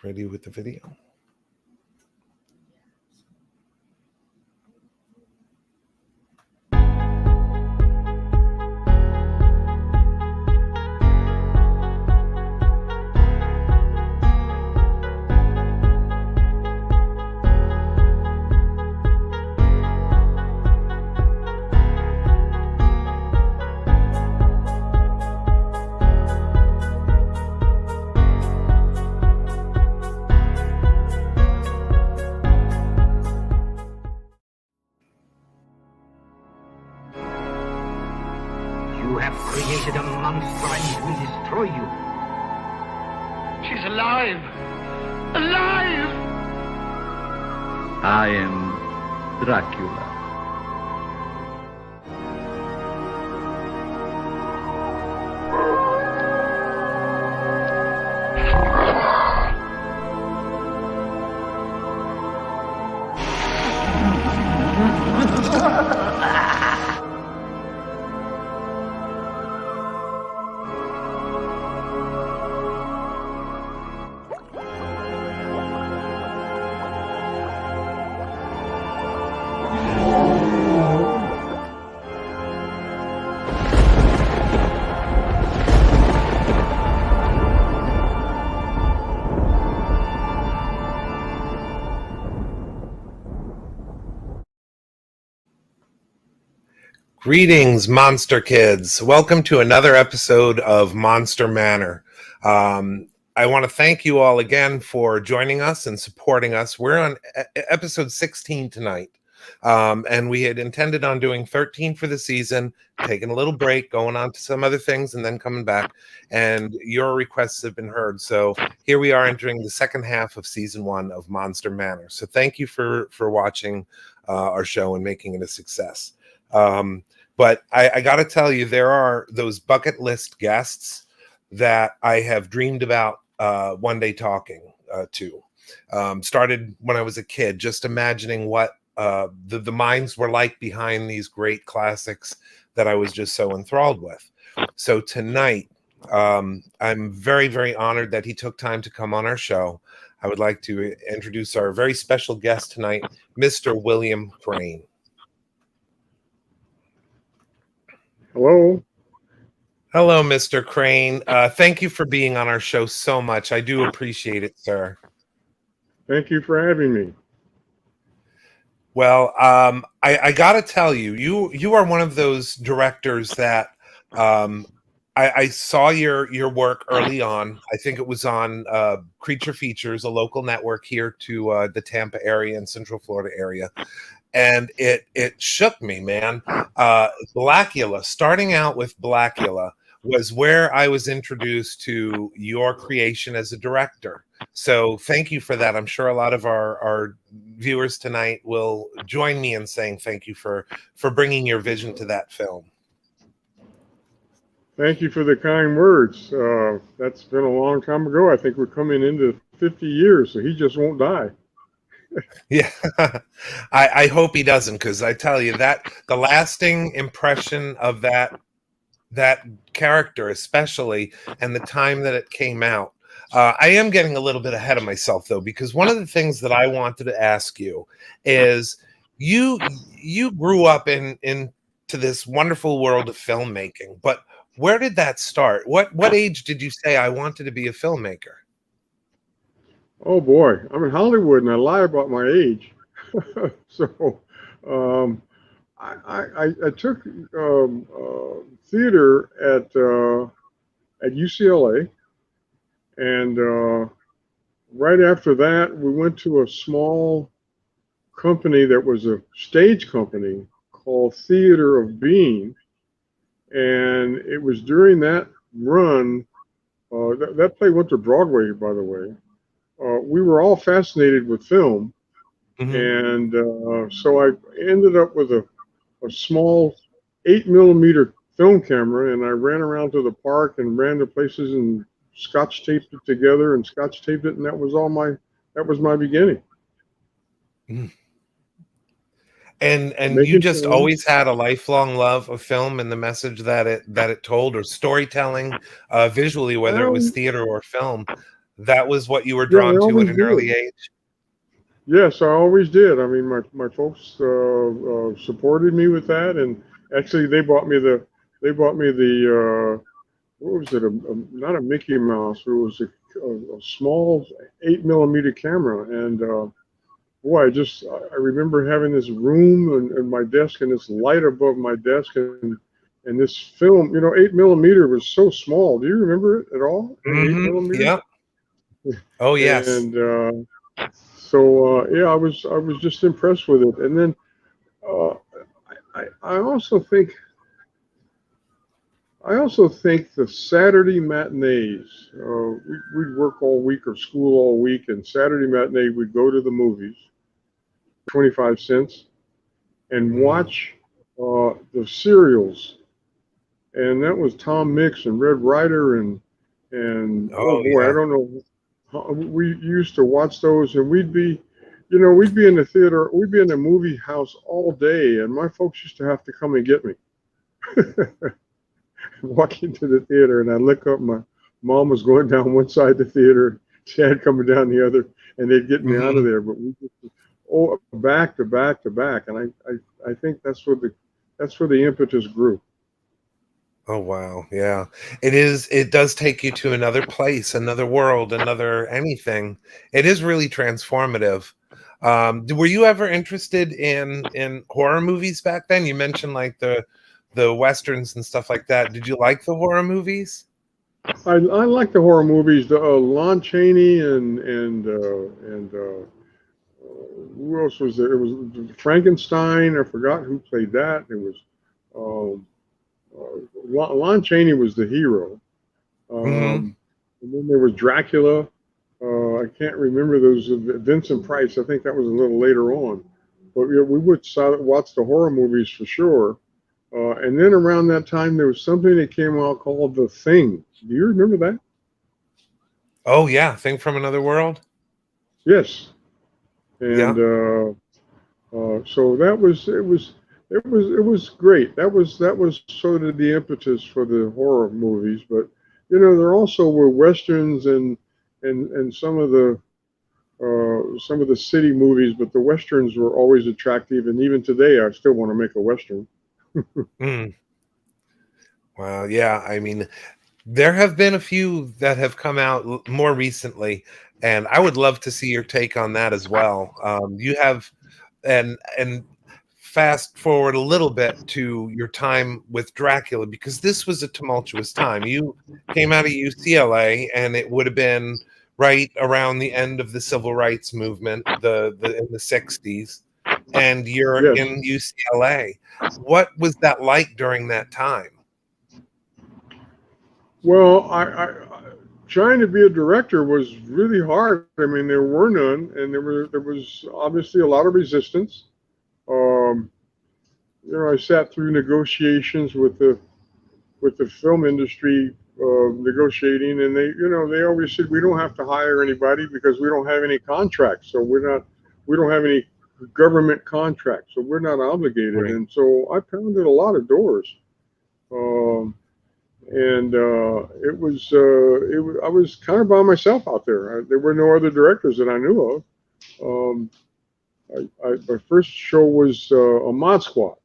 Ready with the video? You have created a monster and it will destroy you. She's alive! Alive! I am Dracula. Greetings, Monster Kids. Welcome to another episode of Monster Manor. I want to thank you all again for joining us and supporting us. We're on episode 16 tonight, and we had intended on doing 13 for the season, taking a little break, going on to some other things, and then coming back. And your requests have been heard. So here we are entering the second half of season 1 of Monster Manor. So thank you for watching our show and making it a success. But I got to tell you, there are those bucket list guests that I have dreamed about one day talking to. Started when I was a kid, just imagining what the minds were like behind these great classics that I was just so enthralled with. So tonight, I'm very, very honored that he took time to come on our show. I would like to introduce our very special guest tonight, Mr. William Crain. Hello. Hello, Mr. Crain. Thank you for being on our show so much. I do appreciate it, sir. Thank you for having me. Well, I got to tell you, you are one of those directors that I saw your work early on. I think it was on Creature Features, a local network here to the Tampa area and Central Florida area. And it shook me, man. Blacula, starting out with Blacula, was where I was introduced to your creation as a director. So thank you for that. I'm sure a lot of our viewers tonight will join me in saying thank you for bringing your vision to that film. Thank you for the kind words. That's been a long time ago. I think we're coming into 50 years, so he just won't die. Yeah, I hope he doesn't, because I tell you that the lasting impression of that character, especially, and the time that it came out. I am getting a little bit ahead of myself, though, because one of the things that I wanted to ask you is you grew up into this wonderful world of filmmaking, but where did that start? What age did you say I wanted to be a filmmaker? Oh boy, I'm in Hollywood and I lie about my age. So I took theater at UCLA, and right after that we went to a small company that was a stage company called Theater of Being, and it was during that run that play went to Broadway, by the way. We were all fascinated with film, and so I ended up with a small 8mm film camera, and I ran around to the park and ran to places and scotch taped it together and scotch taped it, and that was my beginning. And you just always had a lifelong love of film and the message that it told, or storytelling visually, whether it was theater or film. That was what you were Yeah, I drawn to always at an early did. age? Yes, I always did. I mean, my folks supported me with that, and actually they bought me the what was it? Not a Mickey Mouse. It was a small 8 millimeter camera, and boy, I remember having this room and my desk and this light above my desk and this film. 8 millimeter was so small. Do you remember it at all? The 8 millimeter. Yep. Oh, yes. And so yeah, I was just impressed with it. And then uh, I also think the Saturday matinees. We'd work all week or school all week, and Saturday matinee we'd go to the movies, 25 cents, and watch the serials. And that was Tom Mix and Red Ryder and oh Oh, boy, I yeah. don't know. We used to watch those, and we'd be in the theater, we'd be in the movie house all day, and my folks used to have to come and get me. Walk into the theater, and I look up, my mom was going down one side of the theater, Dad coming down the other, and they'd get me out of there. But we just back to back to back, and I think that's where the impetus grew. Oh, wow. Yeah. It does take you to another place, another world, another anything. It is really transformative. Were you ever interested in horror movies back then? You mentioned like the westerns and stuff like that. Did you like the horror movies? I like the horror movies. The Lon Chaney and who else was there? It was Frankenstein. I forgot who played that. It was um, Lon Chaney was the hero. Hmm. And then there was Dracula. I can't remember those. Vincent Price. I think that was a little later on. But yeah, we would watch the horror movies for sure. And then around that time, there was something that came out called The Thing. Do you remember that? Oh, yeah. Thing from Another World. Yes. Yeah. And so it was great. That was sort of the impetus for the horror movies. But there also were westerns and some of the city movies. But the westerns were always attractive, and even today, I still want to make a western. Mm. Wow. Yeah. I mean, there have been a few that have come out more recently, and I would love to see your take on that as well. You have, and fast forward a little bit to your time with Dracula, because this was a tumultuous time. You came out of UCLA, and it would have been right around the end of the civil rights movement, the in the '60s, and you're Yes. in UCLA. What was that like during that time? Well, trying to be a director was really hard. I mean, there were none, and there was obviously a lot of resistance. Um, I sat through negotiations with the film industry, negotiating, and they always said we don't have to hire anybody because we don't have any contracts, so we don't have any government contracts, so we're not obligated. Right. And so I pounded a lot of doors. Um, and I was kind of by myself out there. There were no other directors that I knew of. Um, my first show was a Mod Squad.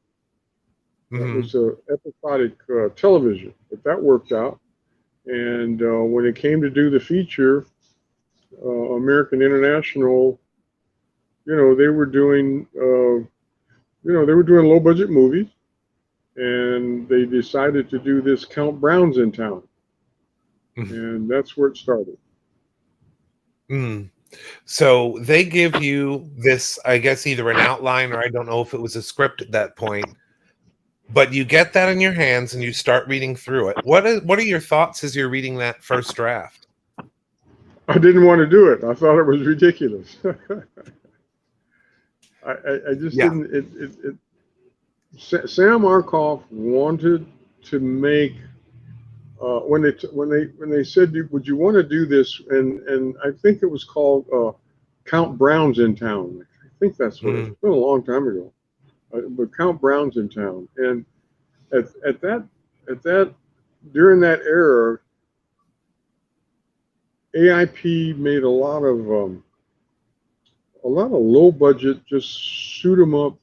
That Hmm. was episodic television, but that worked out. And when it came to do the feature, American International, they were doing low budget movies, and they decided to do this Count Brown's in Town, and that's where it started. Mm. So they give you this, I guess, either an outline or I don't know if it was a script at that point, but you get that in your hands and you start reading through it. What are your thoughts as you're reading that first draft? I didn't want to do it. I thought it was ridiculous. I just Yeah. didn't. Sam Arkoff wanted to make when they said, "Would you want to do this?" and I think it was called Count Brown's in Town. I think that's what it's been a long time ago. But Count Brown's in Town, and at that during that era, AIP made a lot of low budget, just shoot 'em up,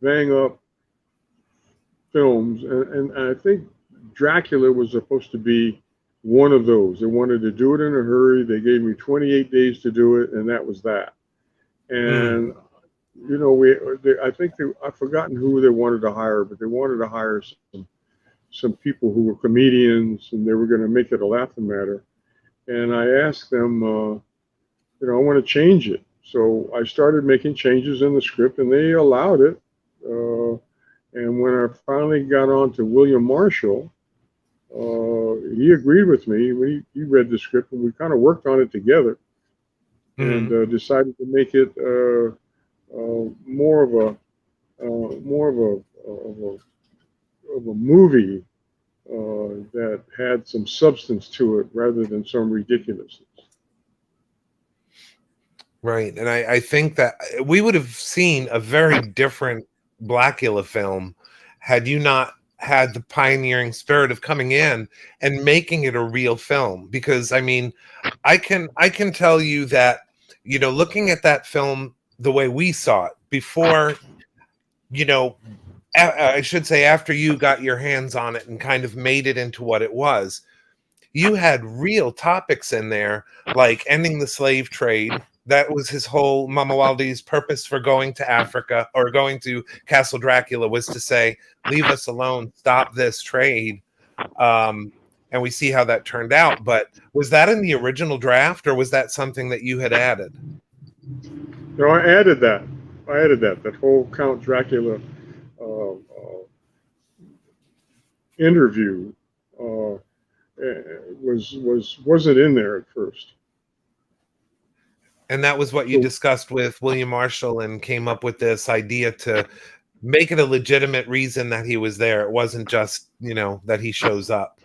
bang up films, and I think Dracula was supposed to be one of those. They wanted to do it in a hurry. They gave me 28 days to do it, and that was that. And you know, I think I've forgotten who they wanted to hire, but they wanted to hire some people who were comedians, and they were going to make it a laughing matter. And I asked them, you know, I want to change it. So I started making changes in the script, and they allowed it. And when I finally got on to William Marshall, he agreed with me. He read the script, and we kind of worked on it together, and decided to make it more of a movie that had some substance to it rather than some ridiculousness. Right. And I think that we would have seen a very different Blacula film had you not had the pioneering spirit of coming in and making it a real film. Because I mean, I can tell you that, you know, looking at that film the way we saw it before, you know, I should say after you got your hands on it and kind of made it into what it was, you had real topics in there like ending the slave trade. That was his whole Mamuwaldi's purpose for going to Africa or going to Castle Dracula, was to say, leave us alone, stop this trade. And we see how that turned out. But was that in the original draft, or was that something that you had added? No, I added that. That whole Count Dracula interview wasn't in there at first. And that was what you discussed with William Marshall and came up with this idea to make it a legitimate reason that he was there. It wasn't just, you know, that he shows up.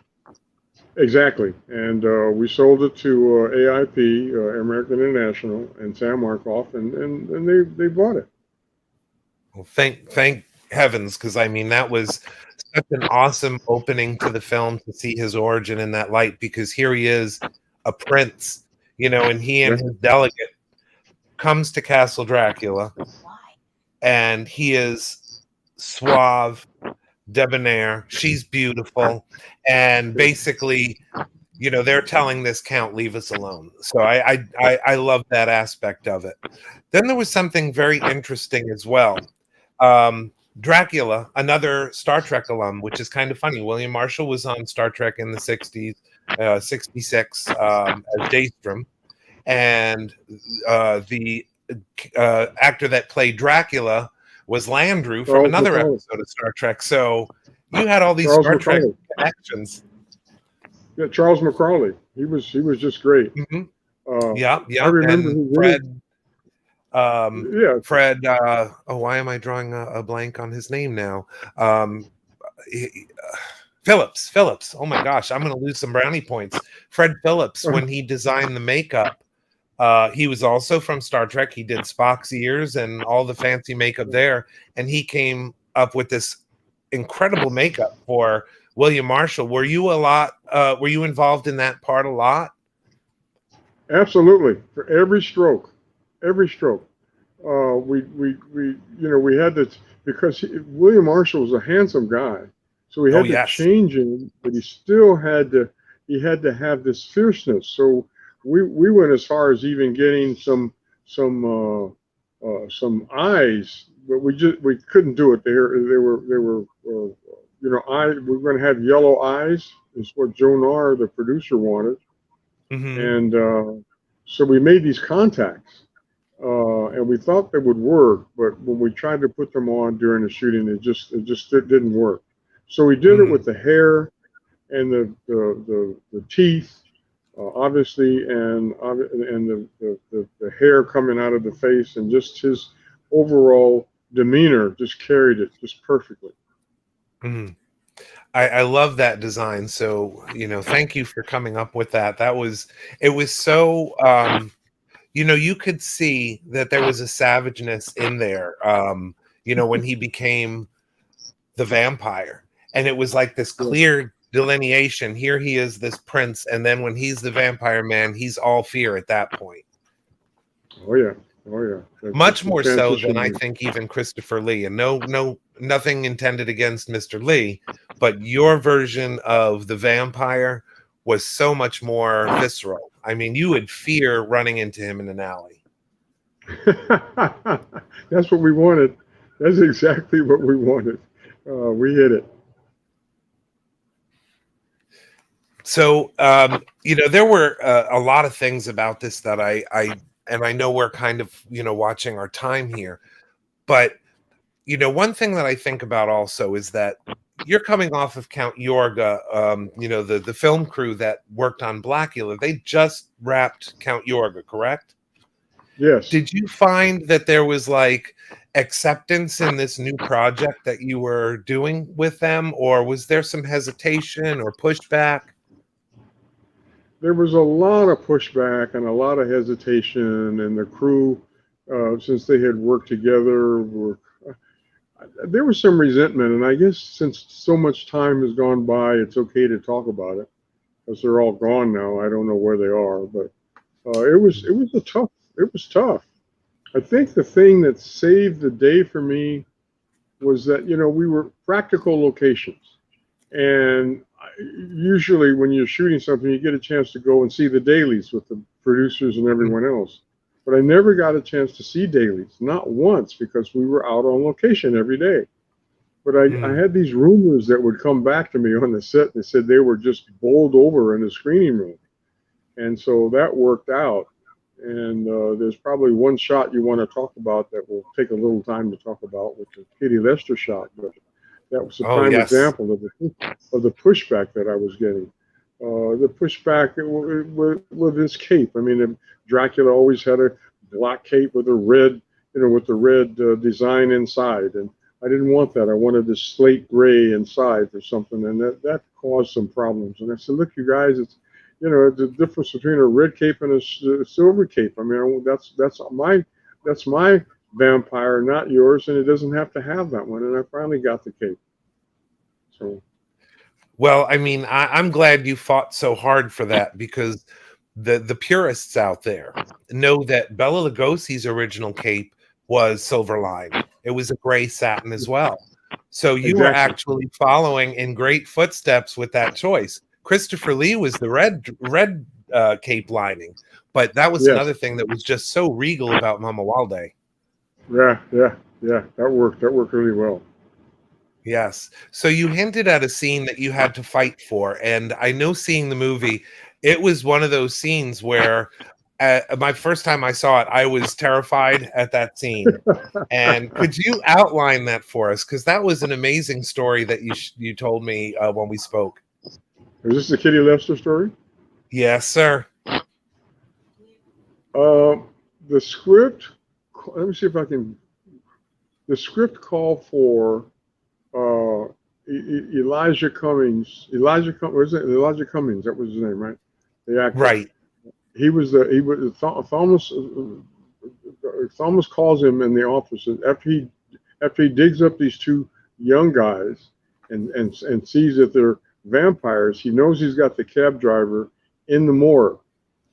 Exactly. And we sold it to AIP, American International, and Sam Markoff, and they bought it. Well, thank heavens, because I mean, that was such an awesome opening to the film to see his origin in that light, because here he is, a prince, you know, and he and his delegate comes to Castle Dracula, and he is suave, debonair. She's beautiful, and basically, you know, they're telling this count, leave us alone. So I love that aspect of it. Then there was something very interesting as well. Dracula, another Star Trek alum, which is kind of funny. William Marshall was on Star Trek in the 60s, 66 as Daystrom. And the actor that played Dracula was Landru from another episode of Star Trek. So you had all these Star Trek connections. Yeah, Charles McCrawley. He was just great. Yeah. I remember and Fred. Fred. Why am I drawing a blank on his name now? Phillips. Oh my gosh, I'm going to lose some brownie points. Fred Phillips, when he designed the makeup, he was also from Star Trek. He did Spock's ears and all the fancy makeup there, and he came up with this incredible makeup for William Marshall. Were you involved in that part a lot? Absolutely. For every stroke. We had to, because William Marshall was a handsome guy, so we had to change him, but he still had to have this fierceness. So we went as far as even getting some eyes, but we couldn't do it. They were we were going to have yellow eyes, is what Joe Narr, the producer, wanted. And so we made these contacts, and we thought they would work, but when we tried to put them on during the shooting, it just didn't work. So we did it with the hair and the teeth, obviously, and the hair coming out of the face, and just his overall demeanor just carried it just perfectly. I love that design. So, you know, thank you for coming up with that. It was so, you know, you could see that there was a savageness in there, you know, when he became the vampire, and it was like this clear delineation. Here he is, this prince, and then when he's the vampire man, he's all fear at that point. Oh yeah, oh yeah. Much more so than I transition. think even Christopher Lee. And nothing intended against Mr. Lee, but your version of the vampire was so much more visceral. I mean, you would fear running into him in an alley. That's what we wanted. That's exactly what we wanted. We hit it. So, there were a lot of things about this that I know we're kind of, watching our time here, but, one thing that I think about also is that you're coming off of Count Yorga, the film crew that worked on Blacula. They just wrapped Count Yorga, correct? Yes. Did you find that there was like acceptance in this new project that you were doing with them, or was there some hesitation or pushback? There was a lot of pushback and a lot of hesitation, and the crew, since they had worked together, there was some resentment. And I guess since so much time has gone by, it's okay to talk about it, because they're all gone now. I don't know where they are, but it was tough. I think the thing that saved the day for me was that we were practical locations, and usually when you're shooting something, you get a chance to go and see the dailies with the producers and everyone else. But I never got a chance to see dailies, not once, because we were out on location every day. But I had these rumors that would come back to me on the set, and they said they were just bowled over in the screening room. And so that worked out. And there's probably one shot you want to talk about that will take a little time to talk about, with the Kitty Lester shot. But that was a prime example of the pushback that I was getting. The pushback with his cape. I mean, Dracula always had a black cape with a red, with the red design inside, and I didn't want that. I wanted this slate gray inside or something, and that caused some problems. And I said, look, you guys, it's the difference between a red cape and a silver cape. I mean, that's my vampire, not yours, and it doesn't have to have that one. And I finally got the cape. So. Well, I mean, I'm glad you fought so hard for that, because the purists out there know that Bela Lugosi's original cape was silver lined. It was a gray satin as well. So you were actually following in great footsteps with that choice. Christopher Lee was the red cape lining, but that was another thing that was just so regal about Mama Walde. Yeah. That worked really well. Yes. So you hinted at a scene that you had to fight for, and I know, seeing the movie, it was one of those scenes where my first time I saw it, I was terrified at that scene. And could you outline that for us? Because that was an amazing story that you told me when we spoke. Is this the Kitty Lester story? Yes, sir. The script, let me see if I can. The script called for Elijah Cummings. Elijah Cummings, that was his name, right? The actor. Right. He was Thomas calls him in the office after he digs up these two young guys and sees that they're vampires. He knows he's got the cab driver in the morgue.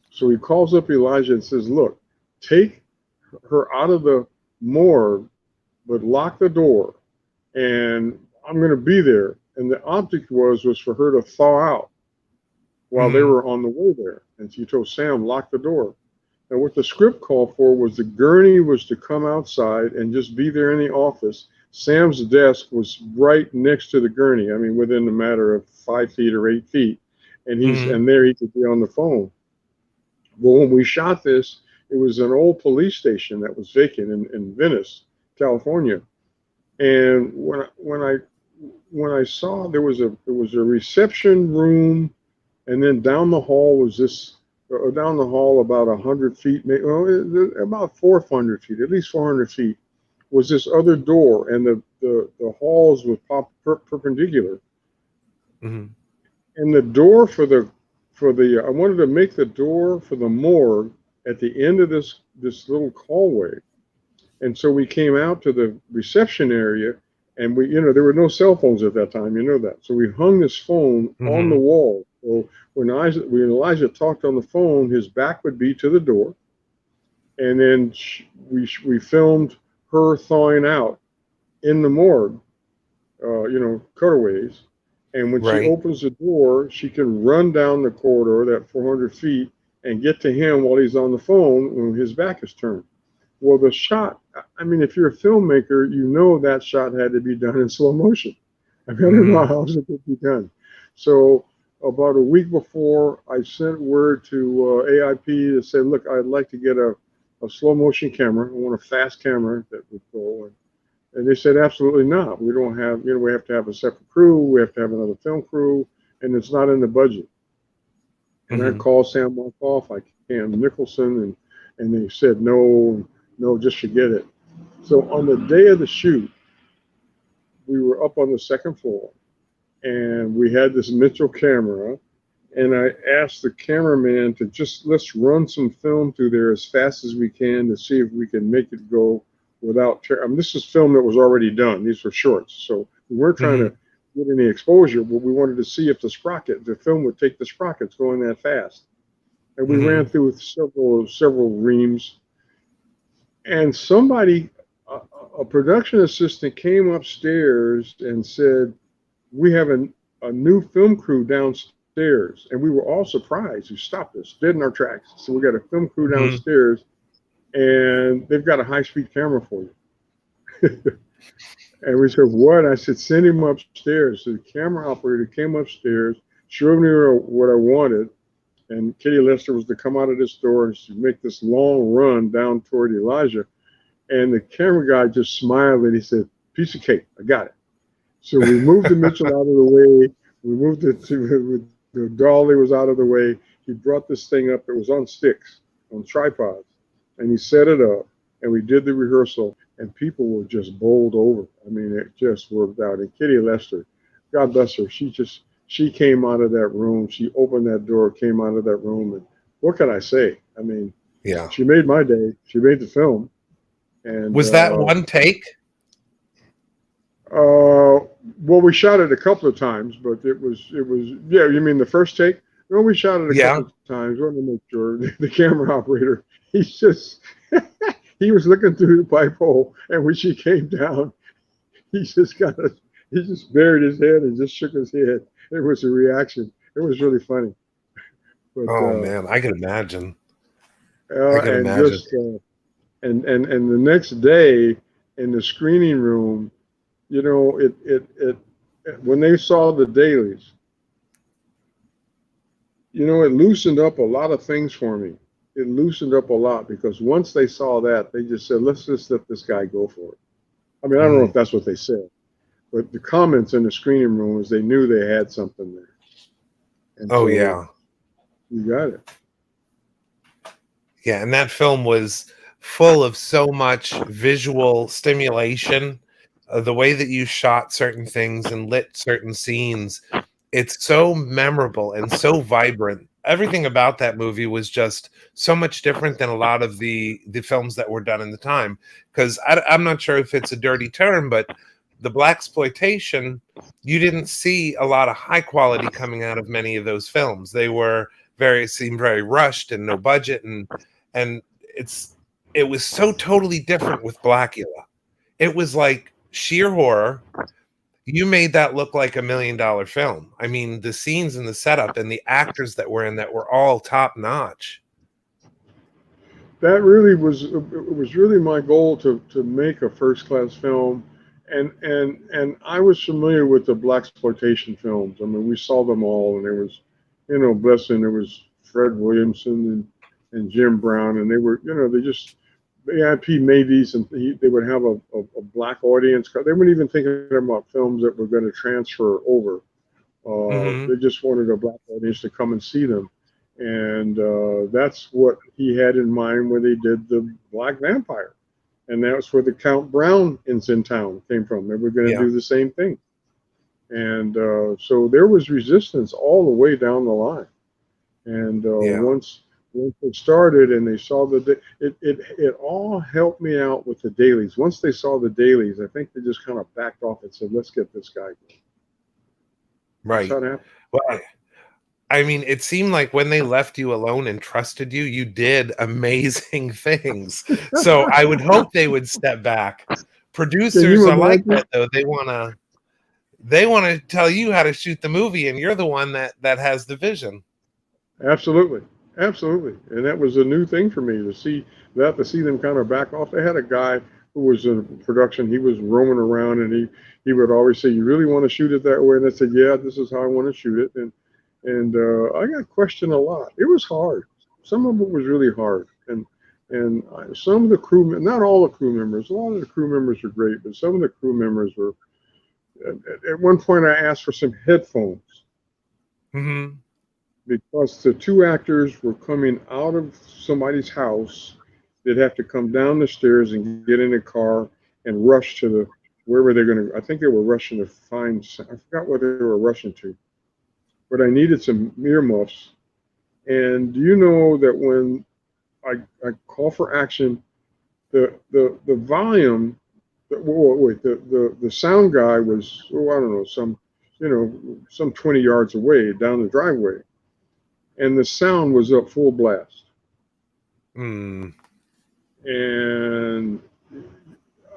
So he calls up Elijah and says, look, take her out of the morgue, but lock the door, and I'm going to be there. And the object was for her to thaw out while they were on the way there. And she told Sam, lock the door. And what the script called for was the gurney was to come outside and just be there in the office. Sam's desk was right next to the gurney. I mean, within a matter of 5 feet or 8 feet. And and there he could be on the phone. Well, when we shot this, it was an old police station that was vacant in Venice, California. And when I saw there was a reception room, and then down the hall was about 100 feet, about 400 feet, at least 400 feet, was this other door, and the halls were perpendicular. And the door I wanted to make the door for the morgue at the end of this little hallway. And so we came out to the reception area, And there were no cell phones at that time, that. So we hung this phone on the wall. So when Elijah talked on the phone, his back would be to the door, and then we filmed her thawing out in the morgue, cutaways. And when she opens the door, she can run down the corridor, that 400 feet, and get to him while he's on the phone when his back is turned. Well, the shot, I mean, if you're a filmmaker, that shot had to be done in slow motion. I don't know how else it could be done. So about a week before, I sent word to AIP to say, look, I'd like to get a slow motion camera. I want a fast camera that would go. And they said, absolutely not. We don't have, we have to have a separate crew. We have to have another film crew, and it's not in the budget. And I called Sam Markoff, Cam Nicholson, and they said, no, just forget it. So on the day of the shoot, we were up on the second floor, and we had this Mitchell camera, and I asked the cameraman to let's run some film through there as fast as we can to see if we can make it go without, this is film that was already done. These were shorts. So we weren't trying to get any exposure, but we wanted to see if the film would take the sprockets going that fast. And we ran through several reams, and somebody, a production assistant, came upstairs and said, we have a new film crew downstairs. And we were all surprised. He stopped us dead in our tracks. So we got a film crew downstairs, and they've got a high-speed camera for you. And we said, what? I said, send him upstairs. So the camera operator came upstairs, showed me what I wanted, and Kitty Lester was to come out of this door and to make this long run down toward Elijah. And the camera guy just smiled, and he said, piece of cake, I got it. So we moved the Mitchell out of the way. We moved it to the dolly was out of the way. He brought this thing up. It was on sticks, on tripods. And he set it up, and we did the rehearsal, and people were just bowled over. I mean, it just worked out. And Kitty Lester, God bless her, she came out of that room. She opened that door, came out of that room, and what can I say? I mean, she made my day. She made the film. And was that one take? Well, we shot it a couple of times, but it was yeah. You mean the first take? No, we shot it a couple of times. I want to make sure. The camera operator, he was looking through the pipe hole, and when she came down, he just buried his head and just shook his head. It was a reaction. It was really funny. But, man, I can imagine. And the next day in the screening room, when they saw the dailies, it loosened up a lot of things for me. It loosened up a lot, because once they saw that, they just said, let's just let this guy go for it. I mean, I don't know if that's what they said, but the comments in the screening room was they knew they had something there. And you got it. Yeah, and that film was full of so much visual stimulation. The way that you shot certain things and lit certain scenes, it's so memorable and so vibrant. Everything about that movie was just so much different than a lot of the films that were done in the time. Because I'm not sure if it's a dirty term, but the Blaxploitation, you didn't see a lot of high quality coming out of many of those films. They were seemed very rushed and no budget, and it was so totally different with Blacula. It was like sheer horror. You made that look like $1 million film. I mean, the scenes and the setup and the actors that were in that were all top notch. That really was really my goal to make a first class film, and I was familiar with the Blaxploitation films. I mean, we saw them all, and there was, there was Fred Williamson and Jim Brown, and they were, AIP made these, and they would have a black audience. They weren't even thinking about films that were going to transfer over. They just wanted a black audience to come and see them. And that's what he had in mind when they did the Black Vampire. And that's where the Count Brown in Town came from. They were going to do the same thing. And so there was resistance all the way down the line. And once they started and they saw it all helped me out with the dailies. Once they saw the dailies, I think they just kind of backed off and said, let's get this guy. That's Right. how it happened. Well, I mean, it seemed like when they left you alone and trusted you, you did amazing things. So I would hope they would step back. Producers are like that, though. They want to tell you how to shoot the movie, and you're the one that has the vision. Absolutely. Absolutely. And that was a new thing for me to see them kind of back off. They had a guy who was in production. He was roaming around, and he would always say, you really want to shoot it that way? And I said, yeah, this is how I want to shoot it. And I got questioned a lot. It was hard. Some of it was really hard. And some of the crew, not all the crew members, a lot of the crew members were great, but some of the crew members were, at one point I asked for some headphones. Mm-hmm. Because the two actors were coming out of somebody's house. They'd have to come down the stairs and get in a car and rush to wherever they're going to. I think they were rushing to find. I forgot what they were rushing to. But I needed some earmuffs. And do you know that when I call for action, the volume, the sound guy was, I don't know, some 20 yards away down the driveway. And the sound was up full blast. Mm. And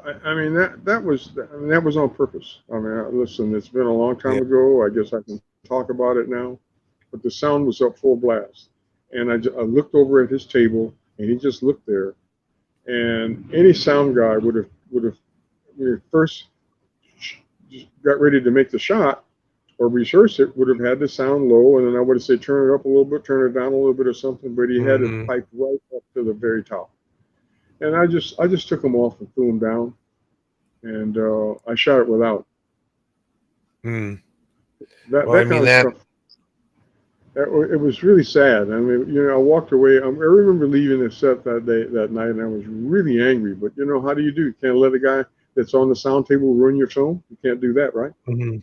I mean that was on purpose. I mean, listen, it's been a long time ago. I guess I can talk about it now, but the sound was up full blast. And I looked over at his table, and he just looked there. And any sound guy would have when he first got ready to make the shot or rehearse it, would have had the sound low, and then I would have said turn it up a little bit, turn it down a little bit or something, but he had it piped right up to the very top. And I just took him off and threw him down, and I shot it without. Mm. That kind of stuff. It was really sad. I mean, I walked away. I remember leaving the set that night, and I was really angry. But how do? You can't let a guy that's on the sound table ruin your film. You can't do that, right? Mm-hmm.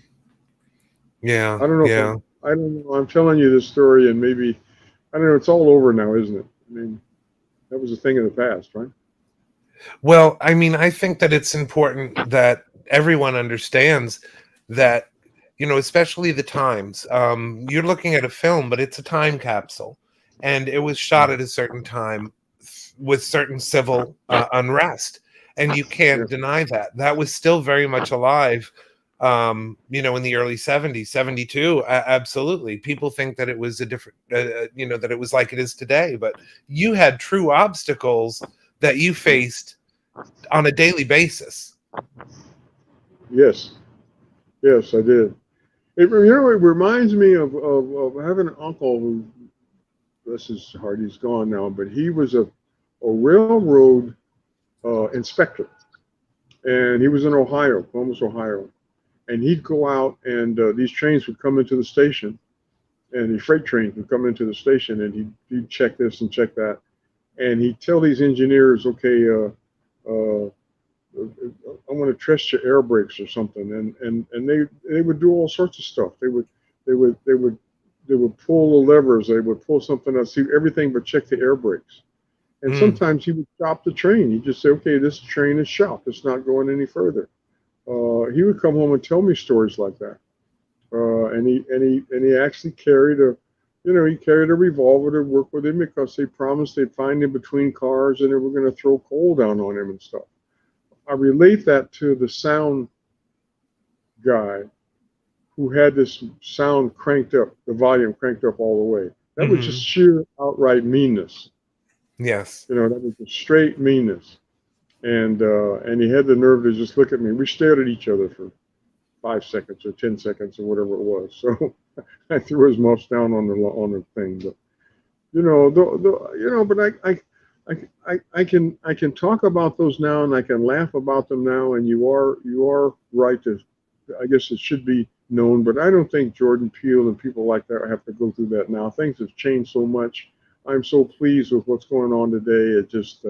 Yeah. I don't know. Yeah. I don't know. I'm telling you this story, and maybe I don't know. It's all over now, isn't it? I mean, that was a thing of the past, right? Well, I mean, I think that it's important that everyone understands that, especially the times. You're looking at a film, but it's a time capsule, and it was shot at a certain time with certain civil unrest, and you can't deny that. That was still very much alive. In the early 70s, 72, absolutely. People think that it was a different, that it was like it is today, but you had true obstacles that you faced on a daily basis. Yes, I did. It reminds me of having an uncle who, bless his heart, he's gone now, but he was a railroad inspector, and he was in Ohio, Columbus, Ohio. And he'd go out, and these trains would come into the station, and the freight trains would come into the station, and he'd check this and check that, and he'd tell these engineers, okay, I want to test your air brakes or something, and they would do all sorts of stuff. They would pull the levers, they would pull something else, see everything but check the air brakes. And sometimes he would stop the train. He'd just say, okay, this train is shot. It's not going any further. He would come home and tell me stories like that, and he actually carried a revolver to work with him because they promised they'd find him between cars and they were going to throw coal down on him and stuff. I relate that to the sound guy who had this sound cranked up, the volume cranked up all the way. That was just sheer outright meanness. Yes, that was just straight meanness. And he had the nerve to just look at me. We stared at each other for 5 seconds or 10 seconds or whatever it was. So I threw his muffs down on the thing. But but I can talk about those now, and I can laugh about them now. And you are right to, I guess it should be known, but I don't think Jordan Peele and people like that have to go through that now. Things have changed so much. I'm so pleased with what's going on today. It just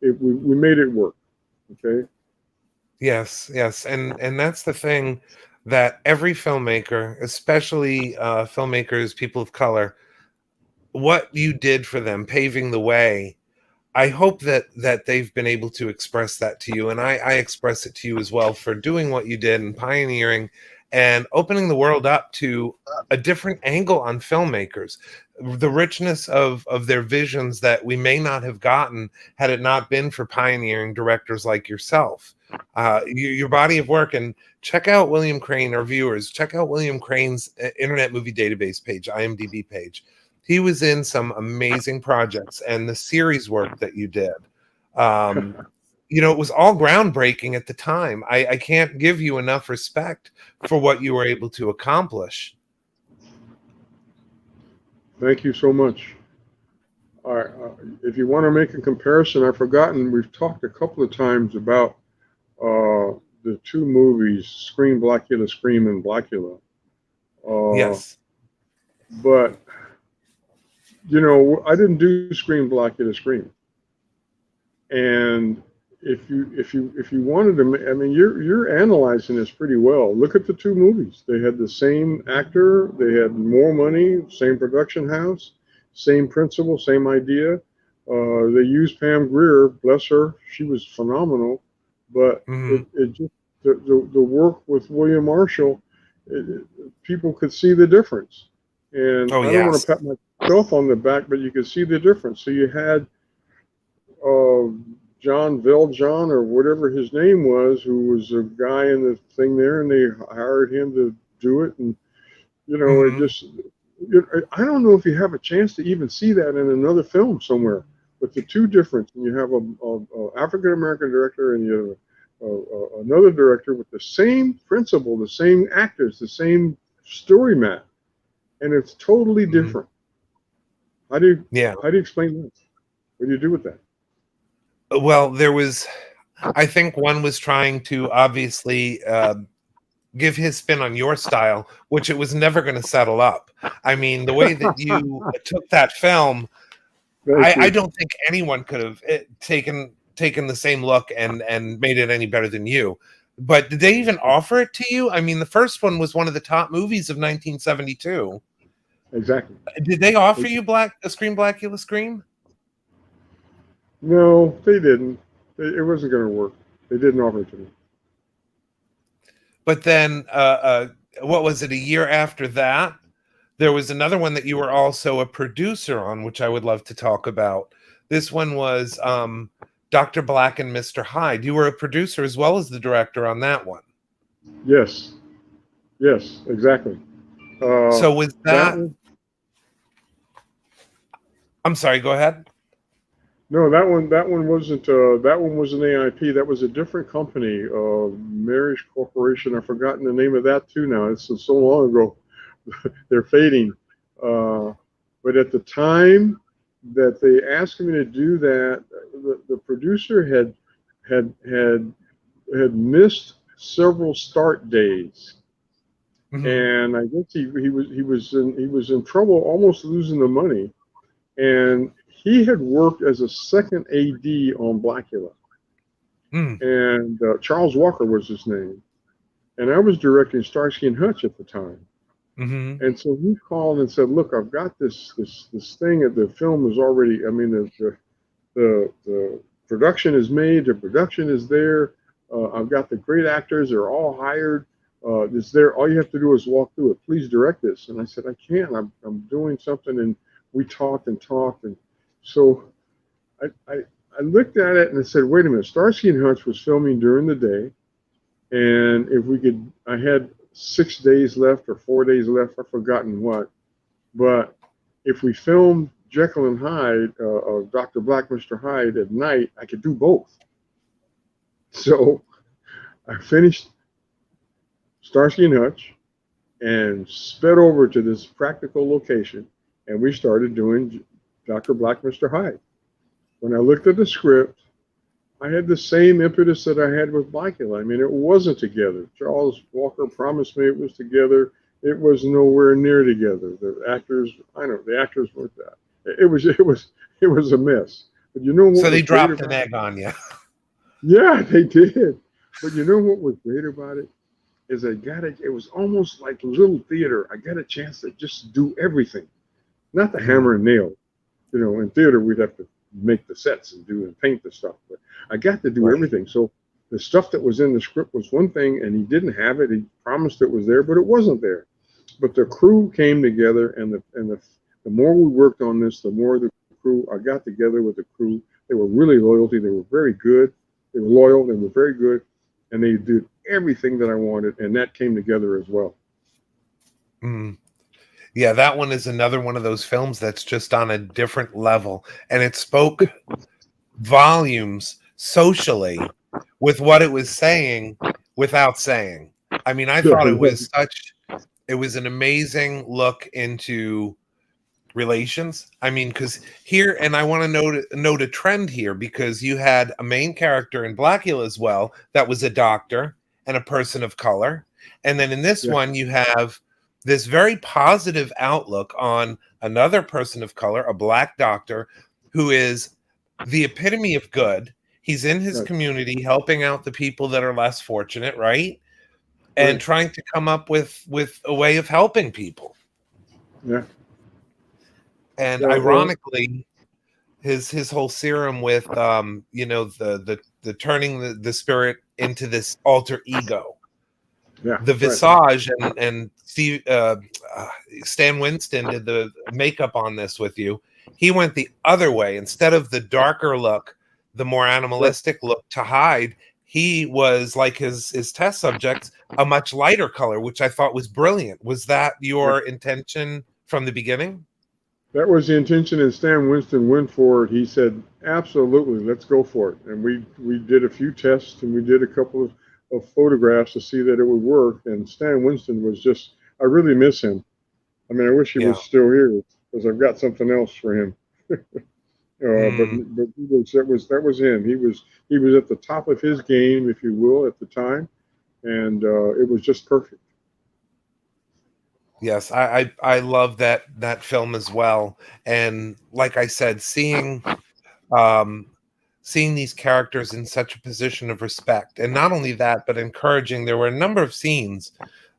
we made it work. Okay. Yes, and that's the thing that every filmmaker, especially filmmakers, people of color, what you did for them, paving the way. I hope that they've been able to express that to you, and I express it to you as well for doing what you did and pioneering and opening the world up to a different angle on filmmakers, the richness of their visions that we may not have gotten had it not been for pioneering directors like yourself. Your body of work, and check out William Crain, our viewers, check out William Crain's Internet Movie Database page, IMDb page. He was in some amazing projects, and the series work that you did, it was all groundbreaking at the time. I can't give you enough respect for what you were able to accomplish. Thank you so much. All right, if you want to make a comparison, I've forgotten, we've talked a couple of times about the two movies, Scream, Scream, and Blacula. Yes. But I didn't do Scream, Scream. And if you wanted to, I mean, you're analyzing this pretty well. Look at the two movies. They had the same actor, they had more money, same production house, same principle, same idea. They used Pam Grier, bless her, she was phenomenal. But it just the work with William Marshall, people could see the difference. And I don't want to pat myself on the back, but you could see the difference. So you had John Valjean, or whatever his name was, who was a guy in the thing there, and they hired him to do it. And, it just, I don't know if you have a chance to even see that in another film somewhere. But the two difference, and you have a African-American director and you have another director with the same principle, the same actors, the same story map, and it's totally different. How do you explain that? What do you do with that? Well, I think one was trying to obviously give his spin on your style, which it was never going to settle up. I mean, the way that you took that film, I don't think anyone could have taken the same look and made it any better than you. But did they even offer it to you? I mean, the first one was one of the top movies of 1972. Exactly. Did they offer you Scream, Blacula, Scream? No, they didn't. It wasn't going to work. They didn't offer it to me. But then, what was it? A year after that, there was another one that you were also a producer on, which I would love to talk about. This one was Dr. Black and Mr. Hyde. You were a producer as well as the director on that one. Yes, exactly. So was that I'm sorry, go ahead. No, that one wasn't. That one was an AIP. That was a different company, Marriage Corporation. I've forgotten the name of that too now. It's so long ago. They're fading. But at the time that they asked me to do that, the producer had missed several start days, and I guess he was in trouble, almost losing the money, and he had worked as a second AD on Blacula, and Charles Walker was his name, and I was directing Starsky and Hutch at the time. And so he called and said, "Look, I've got this thing that the film is already. I mean, the production is made. The production is there. I've got the great actors. They're all hired. It's there. All you have to do is walk through it. Please direct this." And I said, "I can't. I'm doing something." And we talked, and so I looked at it and I said, "Wait a minute. Starsky and Hutch was filming during the day, and if we could, I had 6 days left or 4 days left, I've forgotten what. But if we filmed Jekyll and Hyde, Dr. Black, Mr. Hyde at night, I could do both." So I finished Starsky and Hutch and sped over to this practical location, and we started doing Dr. Black, Mr. Hyde. When I looked at the script, I had the same impetus that I had with Blacula. I mean, it wasn't together. Charles Walker promised me it was together. It was nowhere near together. The actors weren't that. It was a mess. But you know what? So they dropped an egg on you. Yeah, they did. But you know what was great about it is it was almost like little theater. I got a chance to just do everything. not the hammer and nail. You know, in theater we'd have to make the sets and paint the stuff, but I got to do everything. So the stuff that was in the script was one thing, and he didn't have it. He promised it was there, but it wasn't there. But the crew came together, and the more we worked on this, the more the crew. I got together with the crew. They were really loyal. They were very good. They were loyal. They were very good, and they did everything that I wanted, and that came together as well. Yeah, that one is another one of those films that's just on a different level, and it spoke volumes socially with what it was saying without saying. I mean, I thought it was an amazing look into relations. I mean, because here, and I want to note a trend here, because you had a main character in Blacula as well that was a doctor and a person of color, and then in this one you have this very positive outlook on another person of color, a black doctor, who is the epitome of good. He's in his community helping out the people that are less fortunate, right? And trying to come up with a way of helping people. Yeah. And ironically, his whole serum with the turning the spirit into this alter ego. Yeah. The Visage and Steve, Stan Winston did the makeup on this with you. He went the other way. Instead of the darker look, the more animalistic look to hide, he was, like his test subjects, a much lighter color, which I thought was brilliant. Was that your intention from the beginning? That was the intention, and Stan Winston went for it. He said, absolutely, let's go for it. And we did a few tests, and we did a couple of photographs to see that it would work. And Stan Winston was just, I really miss him. I mean, I wish he was still here, because I've got something else for him. But that was him. He was at the top of his game, if you will, at the time, and it was just perfect. Yes, I love that film as well. And like I said, seeing these characters in such a position of respect, and not only that, but encouraging. There were a number of scenes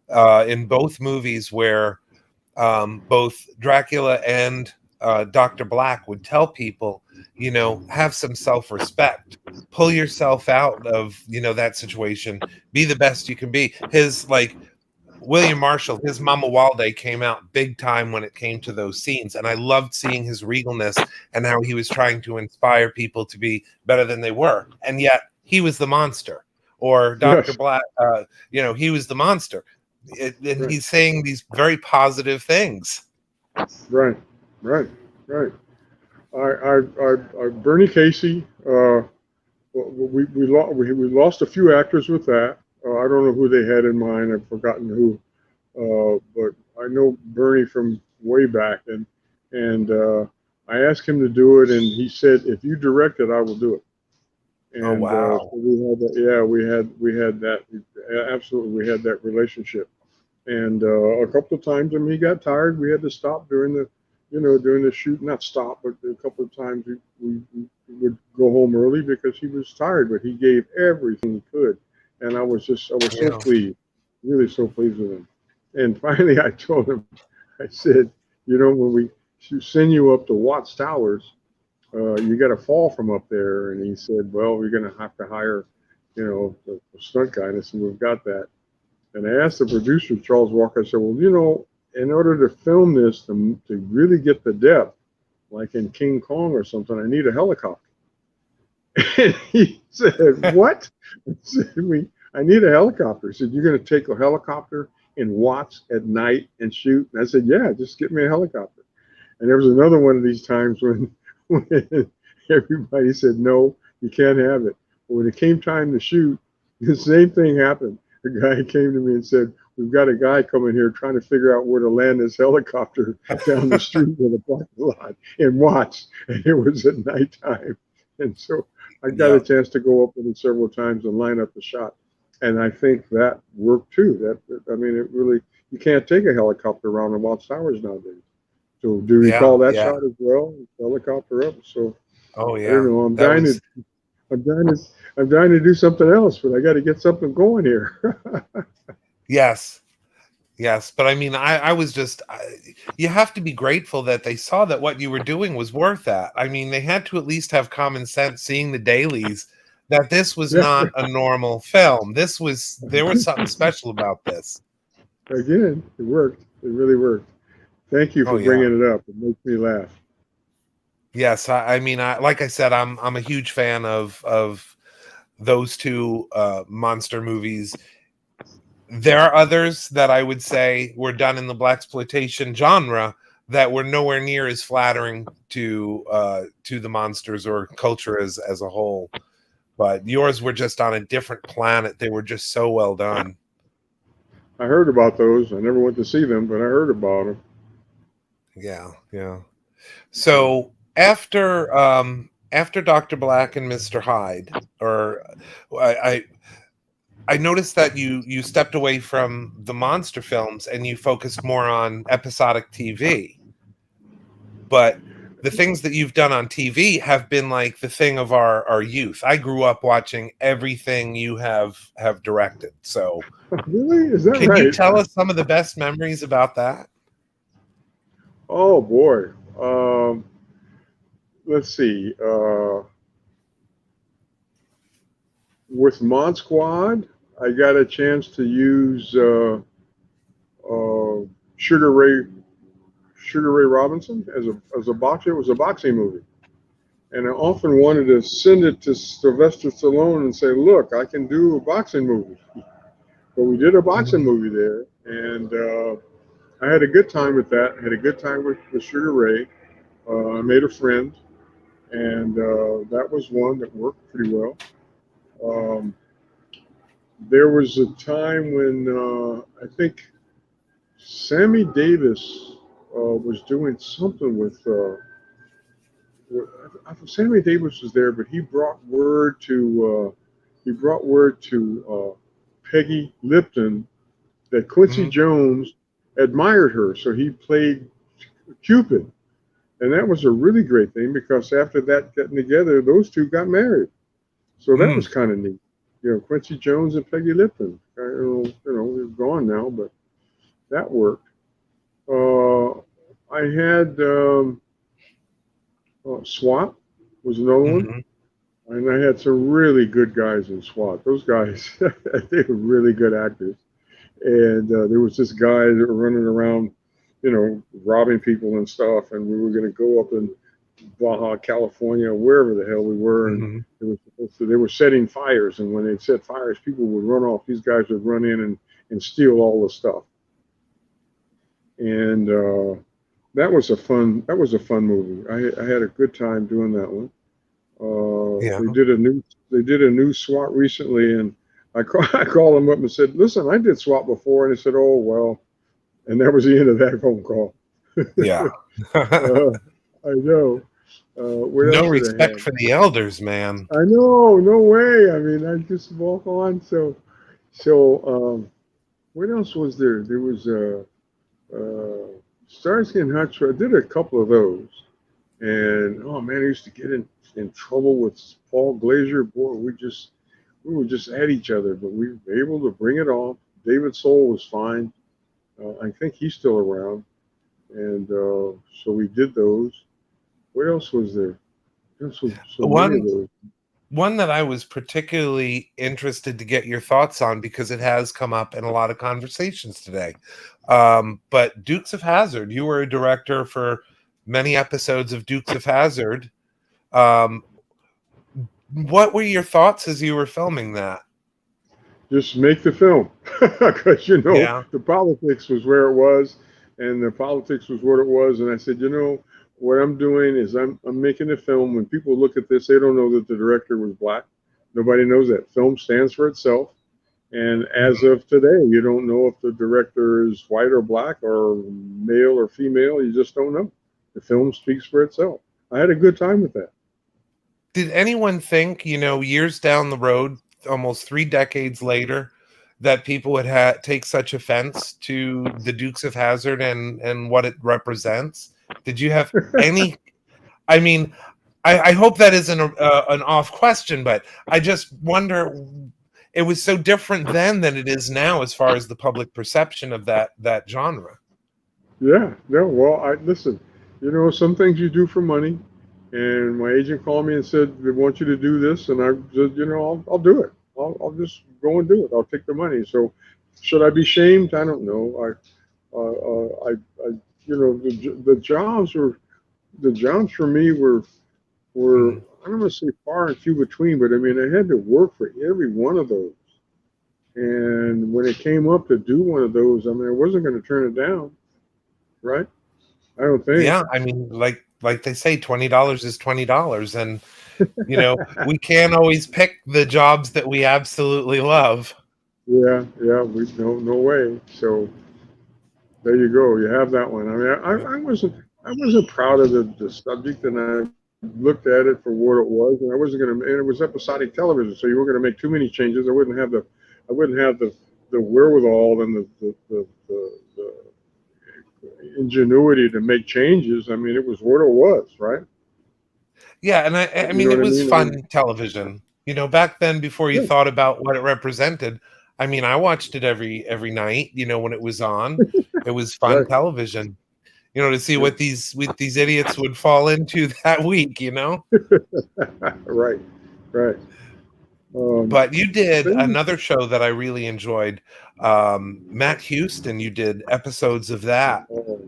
in both movies where both Dracula and Dr. Black would tell people, have some self-respect, pull yourself out of, that situation, be the best you can be. His, William Marshall, his Mama Walde came out big time when it came to those scenes. And I loved seeing his regalness and how he was trying to inspire people to be better than they were. And yet he was the monster. Or Dr. Black, he was the monster. And he's saying these very positive things. Right. Bernie Casey, we lost a few actors with that. I don't know who they had in mind. I've forgotten who, but I know Bernie from way back, and I asked him to do it, and he said, "If you direct it, I will do it." And, oh wow! So we had that. Yeah, we had that. Absolutely, we had that relationship. And a couple of times, I mean, he got tired. We had to stop during the shoot. Not stop, but a couple of times we would go home early because he was tired. But he gave everything he could. And I was so pleased, really so pleased with him. And finally, I told him, I said, when we send you up to Watts Towers, you got to fall from up there. And he said, well, we're going to have to hire, the stunt guy. And I said, we've got that. And I asked the producer, Charles Walker, I said, well, in order to film this, to really get the depth, like in King Kong or something, I need a helicopter. And he said, what? I said, I need a helicopter. He said, you're going to take a helicopter in Watts at night and shoot? And I said, yeah, just get me a helicopter. And there was another one of these times when everybody said, no, you can't have it. But when it came time to shoot, the same thing happened. The guy came to me and said, we've got a guy coming here trying to figure out where to land this helicopter down the street in the parking lot in Watts. And it was at nighttime. And so I got a chance to go up with it several times and line up the shot. And I think that worked too. It really, you can't take a helicopter around the Watts Towers nowadays. So do you recall that shot as well? Helicopter up. So I don't know, I'm dying to do something else, but I got to get something going here. Yes. Yes, but I mean, I was just, you have to be grateful that they saw that what you were doing was worth that. I mean, they had to at least have common sense seeing the dailies that this was Yeah. not a normal film. There was something special about this. Again, it worked. It really worked. Thank you Oh for yeah. bringing it up. It makes me laugh. Yes, I mean, like I said, I'm a huge fan of those two monster movies. There are others that I would say were done in the blaxploitation genre that were nowhere near as flattering to the monsters or culture as a whole. But yours were just on a different planet. They were just so well done. I heard about those. I never went to see them, but I heard about them. Yeah, yeah. So after Dr. Black and Mr. Hyde, or I noticed that you stepped away from the monster films and you focused more on episodic TV. But the things that you've done on TV have been like the thing of our youth. I grew up watching everything you have directed. So Really? Is that can right? you tell us some of the best memories about that? Oh boy. Let's see. With Mod Squad, I got a chance to use Sugar Ray Robinson as a boxer. It was a boxing movie, and I often wanted to send it to Sylvester Stallone and say, "Look, I can do a boxing movie." But we did a boxing movie there, and I had a good time with that. I had a good time with Sugar Ray. I made a friend, and that was one that worked pretty well. Um, there was a time when I think Sammy Davis was doing something with. Sammy Davis was there, but he brought word to Peggy Lipton that Quincy Jones admired her, so he played Cupid, and that was a really great thing because after that getting together, those two got married, so that was kind of neat. You know, Quincy Jones and Peggy Lipton. They're gone now, but that worked. I had SWAT was another one, and I had some really good guys in SWAT. Those guys, they were really good actors. And there was this guy that were running around, robbing people and stuff. And we were going to go up in Baja California, wherever the hell we were, and they were setting fires. And when they set fires, people would run off. These guys would run in and steal all the stuff. And that was a fun movie. I had a good time doing that one. They did a new SWAT recently, and I called them up and said, "Listen, I did SWAT before," and they said, "Oh well," and that was the end of that phone call. Yeah. I know. No respect for the elders, man. I know, no way. I mean, I just walk on. So, what else was there? There was Starsky and Hutch. I did a couple of those, and oh man, I used to get in trouble with Paul Glazier. Boy, we were just at each other, but we were able to bring it off. David Soul was fine. I think he's still around, and so we did those. What else was there? One that I was particularly interested to get your thoughts on because it has come up in a lot of conversations today. But Dukes of Hazzard, you were a director for many episodes of Dukes of Hazzard. What were your thoughts as you were filming that? Just make the film, because the politics was where it was, and the politics was what it was. And I said, what I'm doing is I'm making a film. When people look at this, they don't know that the director was black. Nobody knows that. Film stands for itself. And as of today, you don't know if the director is white or black or male or female. You just don't know. The film speaks for itself. I had a good time with that. Did anyone think, years down the road, almost 3 decades later, that people would take such offense to the Dukes of Hazzard and what it represents? Did you have any? I mean, I hope that isn't an off question, but I just wonder it was so different then than it is now as far as the public perception of that genre. Yeah, no, well, listen, some things you do for money, and my agent called me and said they want you to do this, and I said, I'll do it. I'll just go and do it. I'll take the money. So, should I be shamed? I don't know. The jobs for me were I don't want to say far and few between, but I mean I had to work for every one of those. And when it came up to do one of those, I mean I wasn't going to turn it down, right? I don't think. Yeah, I mean, like they say, $20 is $20, and we can't always pick the jobs that we absolutely love. Yeah, no way. So there you go. You have that one. I mean, I wasn't proud of the subject, and I looked at it for what it was, and I wasn't going to. And it was episodic television, so you weren't going to make too many changes. I wouldn't have the wherewithal and the ingenuity to make changes. I mean, it was what it was, right? Yeah, and I mean, it was fun television. Back then, before you thought about what it represented. I mean, I watched it every night. When it was on, it was fun television. To see what these idiots would fall into that week. Right. But you did another show that I really enjoyed, Matt Houston. You did episodes of that.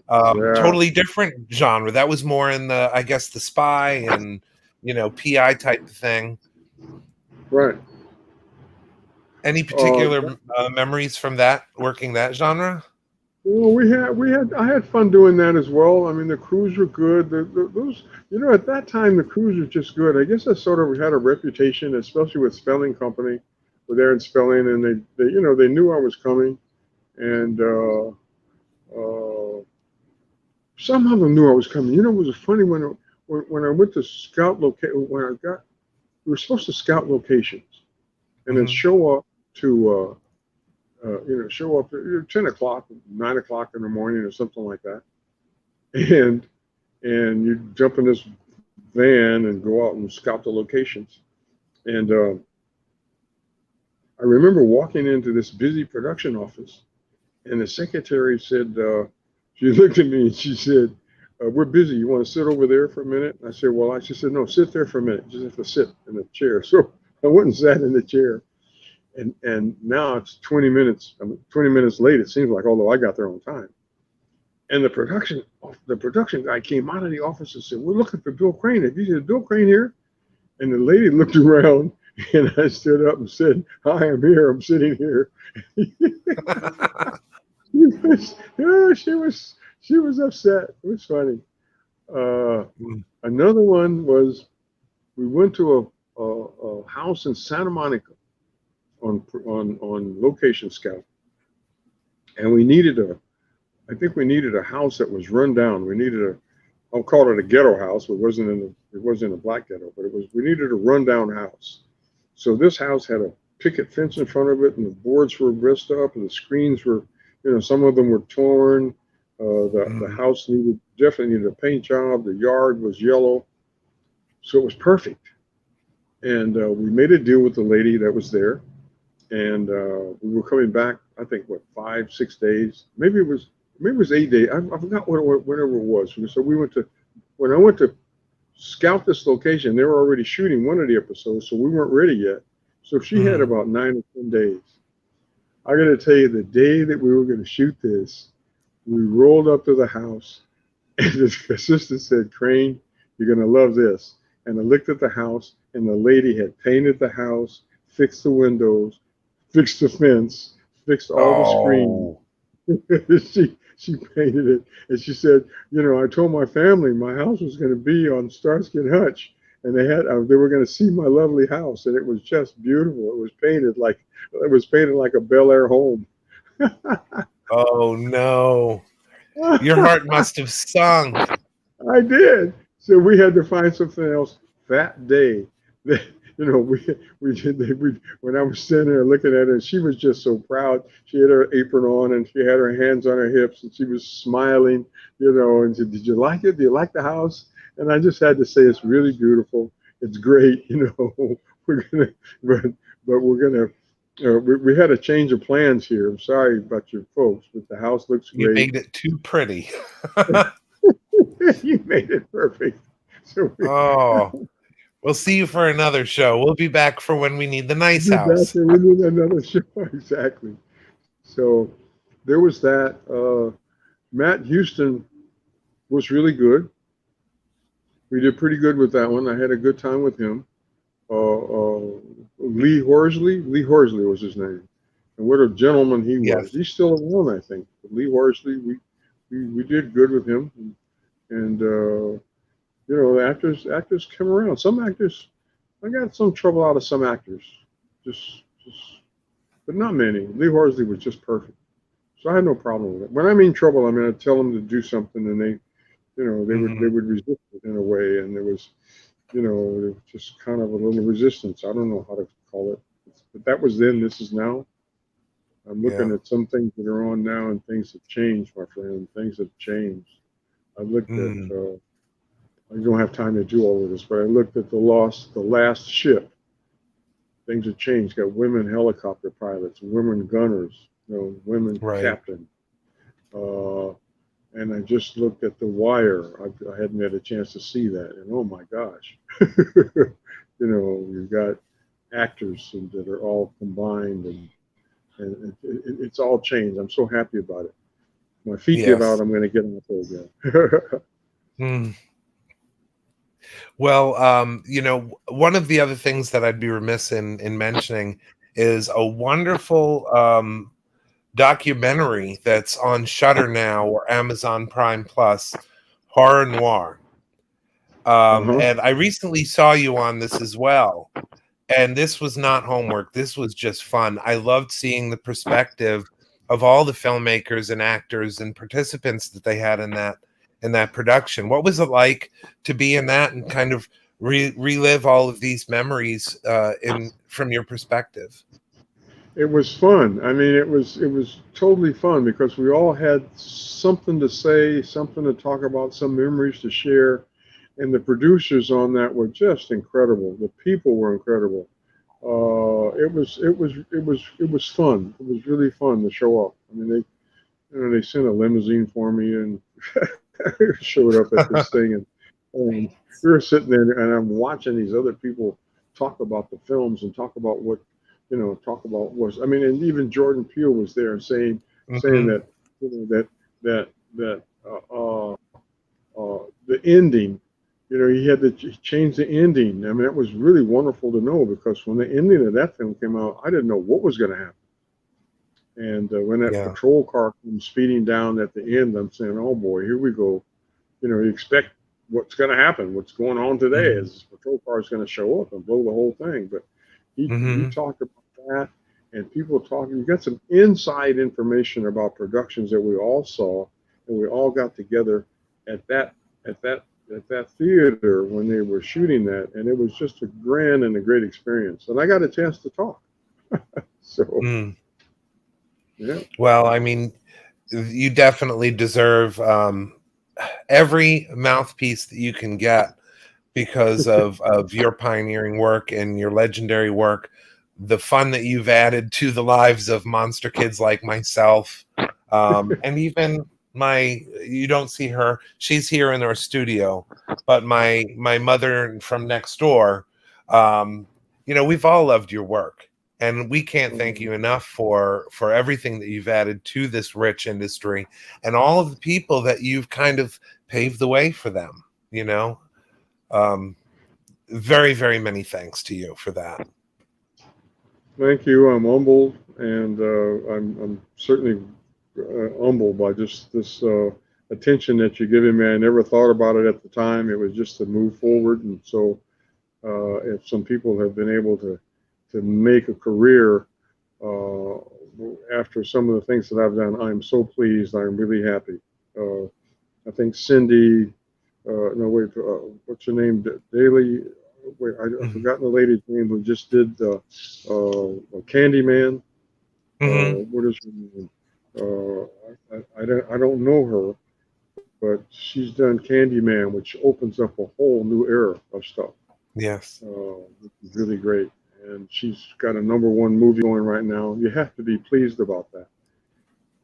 Totally different genre. That was more in the, I guess, the spy and PI type of thing. Right. Any particular memories from working that genre? Well, I had fun doing that as well. I mean, the crews were good. Those, at that time, the crews were just good. I guess I sort of had a reputation, especially with Spelling Company, with Aaron Spelling, and they knew I was coming, and some of them knew I was coming. It was funny when I went to scout we were supposed to scout locations, and then show up to. Show up at 10 o'clock, 9 o'clock in the morning or something like that. And you jump in this van and go out and scout the locations. And I remember walking into this busy production office, and the secretary said, she looked at me and she said, we're busy. You want to sit over there for a minute? I said, she said, no, sit there for a minute. You just have to sit in the chair. So I went and sat in the chair. And now it's 20 minutes. 20 minutes late. It seems like, although I got there on time. And the production guy came out of the office and said, "We're looking for Bill Crain. Have you seen Bill Crain here?" And the lady looked around, and I stood up and said, "Hi, I'm here. I'm sitting here." She was upset. It was funny. Another one was we went to a house in Santa Monica. On location scout, and we needed a house that was run down. We needed I'll call it a ghetto house. It wasn't a black ghetto, but we needed a rundown house. So this house had a picket fence in front of it, and the boards were messed up, and the screens were, some of them were torn. The house definitely needed a paint job. The yard was yellow, so it was perfect. And we made a deal with the lady that was there. And we were coming back, I think, 5-6 days. Maybe it was 8 days. I forgot whatever it was. So when I went to scout this location, they were already shooting one of the episodes, so we weren't ready yet. So she had about 9 or 10 days. I got to tell you, the day that we were going to shoot this, we rolled up to the house, and the assistant said, "Crain, you're going to love this." And I looked at the house, and the lady had painted the house, fixed the windows, fixed the fence, fixed all the screens. She painted it, and she said, "I told my family my house was going to be on Starsky and Hutch, and they were going to see my lovely house, and it was just beautiful. It was painted like a Bel Air home." Oh no! Your heart must have sunk. I did. So we had to find something else that day. When I was standing there looking at her, she was just so proud. She had her apron on and she had her hands on her hips and she was smiling, and said, "Did you like it? Do you like the house?" And I just had to say, "It's really beautiful. It's great." We're gonna We had a change of plans here. I'm sorry about your folks, but the house looks You great. made it too pretty. You made it perfect. So Oh, we'll see you for another show. We'll be back for when we need the nice we'll be back house. and we need another show. Exactly. So there was that. Matt Houston was really good. We did pretty good with that one. I had a good time with him. Lee Horsley. Lee Horsley was his name. And what a gentleman he was. Yes. He's still around, I think. But Lee Horsley, we did good with him. And you know, the actors come around. Some actors, I got some trouble out of some actors. Just but not many. Lee Horsley was just perfect. So I had no problem with it. When I mean trouble, I mean I tell them to do something and they, you know, they would resist it in a way, and there was, you know, it was just kind of a little resistance. I don't know how to call it, but that was then. This is now. I'm looking at some things that are on now, and things have changed, my friend. Things have changed. I looked at. I don't have time to do all of this, but I looked at the last ship. Things have changed. Got women helicopter pilots, women gunners, you know, women captain. And I just looked at The Wire. I hadn't had a chance to see that, and oh my gosh, you know, you've got actors that are all combined, and it's all changed. I'm so happy about it. My feet give out, I'm going to get on the again. Well, you know, one of the other things that I'd be remiss in mentioning is a wonderful documentary that's on Shudder now or Amazon Prime Plus, Horror Noir. And I recently saw you on this as well. And this was not homework. This was just fun. I loved seeing the perspective of all the filmmakers and actors and participants that they had in that production. What was it like to be in that and kind of relive all of these memories from your perspective? It was fun. I mean, it was totally fun because we all had something to say, something to talk about, some memories to share, and the producers on that were just incredible. The people were incredible. It was fun. It was really fun to show up. I mean, they sent a limousine for me and showed up at this thing, and we were sitting there, and I'm watching these other people talk about the films and talk about what. You know, talk about was. I mean, and even Jordan Peele was there saying that, you know, that the ending, you know, he had to change the ending. I mean, it was really wonderful to know because when the ending of that film came out, I didn't know what was going to happen. And when that patrol car comes speeding down at the end, I'm saying, oh boy, here we go. You know, you expect what's going to happen. What's going on today is this patrol car is going to show up and blow the whole thing. But he talked about that, and people talking. You got some inside information about productions that we all saw, and we all got together at that theater when they were shooting that, and it was just a grand and a great experience. And I got a chance to talk. So, yeah. Well, I mean, you definitely deserve every mouthpiece that you can get because of your pioneering work and your legendary work. The fun that you've added to the lives of monster kids like myself, and even you don't see her, she's here in our studio, but my mother from next door, you know, we've all loved your work, and we can't thank you enough for everything that you've added to this rich industry and all of the people that you've kind of paved the way for them, you know. Very, very many thanks to you for that. Thank you. I'm humbled, and I'm certainly humbled by just this attention that you're giving me. I never thought about it at the time. It was just to move forward, and so if some people have been able to make a career after some of the things that I've done, I'm so pleased. I'm really happy. I think Cindy, what's her name? Daly. Wait, I've forgotten the lady's name who just did Candyman. What is her name? I don't know her, but she's done Candyman, which opens up a whole new era of stuff. Yes, which is really great. and she's got a #1 movie going right now. You have to be pleased about that.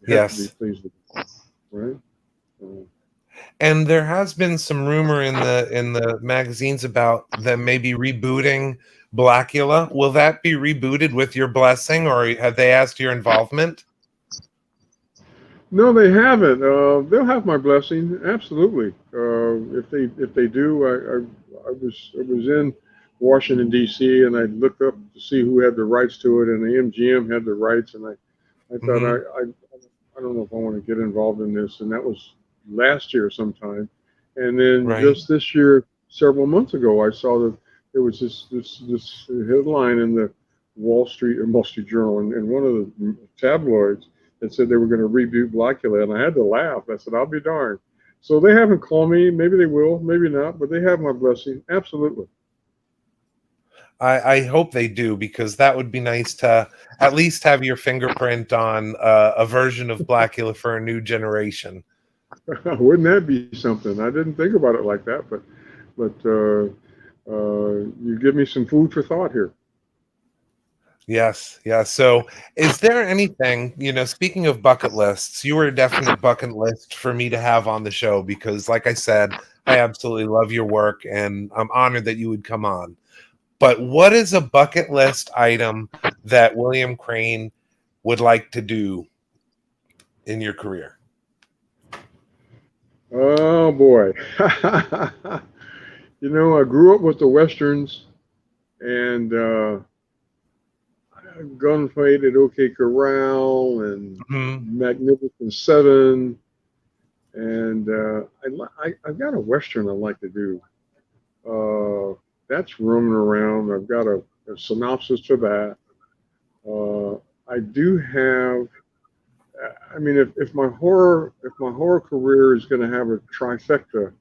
You have to be Yes. pleased about that, right? And there has been some rumor in the magazines about them maybe rebooting Blacula. Will that be rebooted with your blessing, or have they asked your involvement? No, they haven't. They'll have my blessing, absolutely. If they do, I was in Washington D.C. and I looked up to see who had the rights to it, and the MGM had the rights, and I thought I don't know if I want to get involved in this, and that was last year sometime, and then Right. just this year, several months ago, I saw that there was this headline in the Wall Street Journal and one of the tabloids that said they were going to reboot Blacula, and I had to laugh. I said, "I'll be darned." So they haven't called me. Maybe they will, maybe not, but they have my blessing, absolutely. I hope they do, because that would be nice to at least have your fingerprint on a version of Blacula for a new generation. Wouldn't that be something? I didn't think about it like that, but you give me some food for thought here. Yes, yes. So, is there anything, speaking of bucket lists, you were a definite bucket list for me to have on the show because, like I said, I absolutely love your work and I'm honored that you would come on. But what is a bucket list item that William Crain would like to do in your career? Oh boy. I grew up with the Westerns and gunfight at OK Corral and Magnificent Seven. And I've got a Western I'd like to do. That's roaming around. I've got a synopsis for that. I do have. I mean, if my horror career is going to have a trifecta,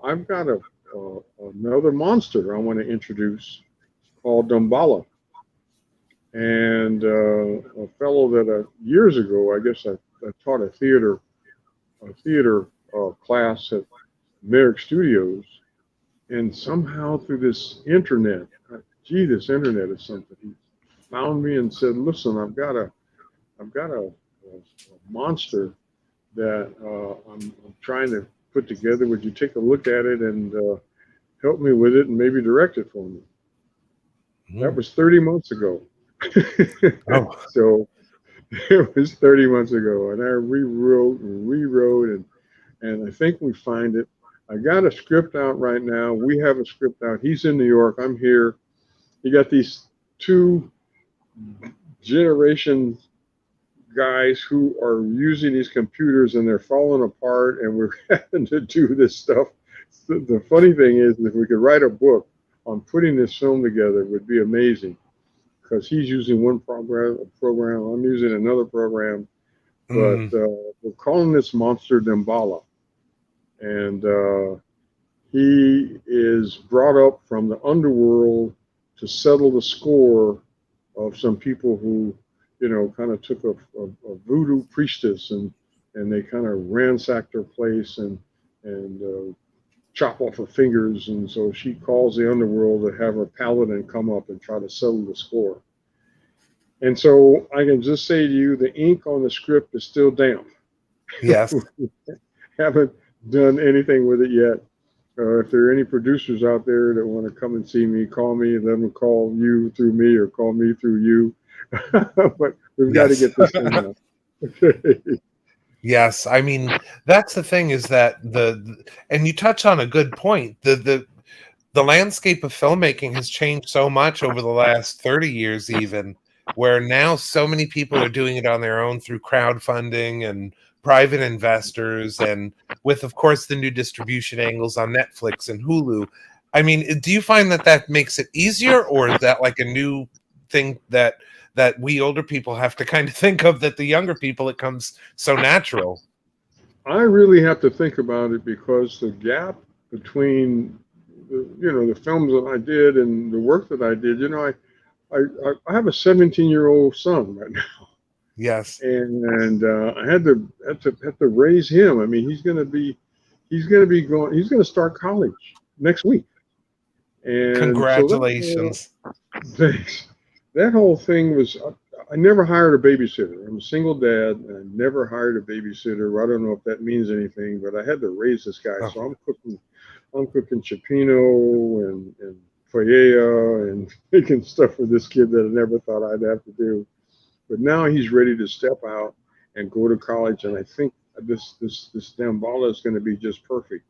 I've got another monster I want to introduce called Dumbala, and a fellow that years ago, I guess I taught a theater class at Merrick Studios, and somehow through this internet, this internet is something. He found me and said, "Listen, I've got a monster that I'm trying to put together. Would you take a look at it and help me with it and maybe direct it for me?" That was 30 months ago. Oh. So it was 30 months ago, and I rewrote and I think we find it. I got a script out right now. We have a script out. He's in New York. I'm here. You got these 2 generation guys who are using these computers and they're falling apart, and we're having to do this stuff. The funny thing is, if we could write a book on putting this film together, it would be amazing, because he's using one program, I'm using another program, but we're calling this monster Dumbala, and he is brought up from the underworld to settle the score of some people who, kind of took a voodoo priestess and they kind of ransacked her place and chop off her fingers, and so she calls the underworld to have her paladin come up and try to settle the score. And so I can just say to you, the ink on the script is still damp. Yes. Haven't done anything with it yet. If there are any producers out there that want to come and see me, call me, and let them call you through me or call me through you. But we've got to get this thing out. Yes, I mean, that's the thing, is that and you touch on a good point. The landscape of filmmaking has changed so much over the last 30 years, even, where now so many people are doing it on their own through crowdfunding and private investors, and with, of course, the new distribution angles on Netflix and Hulu. I mean, do you find that makes it easier, or is that like a new thing that we older people have to kind of think of, that the younger people, it comes so natural? I really have to think about it, because the gap between the films that I did and the work that I did, I have a 17-year-old son right now. Yes. And I had to raise him. I mean, he's going to start college next week. And congratulations. Thanks. That whole thing was, I never hired a babysitter. I'm a single dad, and I never hired a babysitter. I don't know if that means anything, but I had to raise this guy. Oh. So I'm cooking cioppino and paella and making stuff for this kid that I never thought I'd have to do. But now he's ready to step out and go to college, and I think this Damballa is going to be just perfect.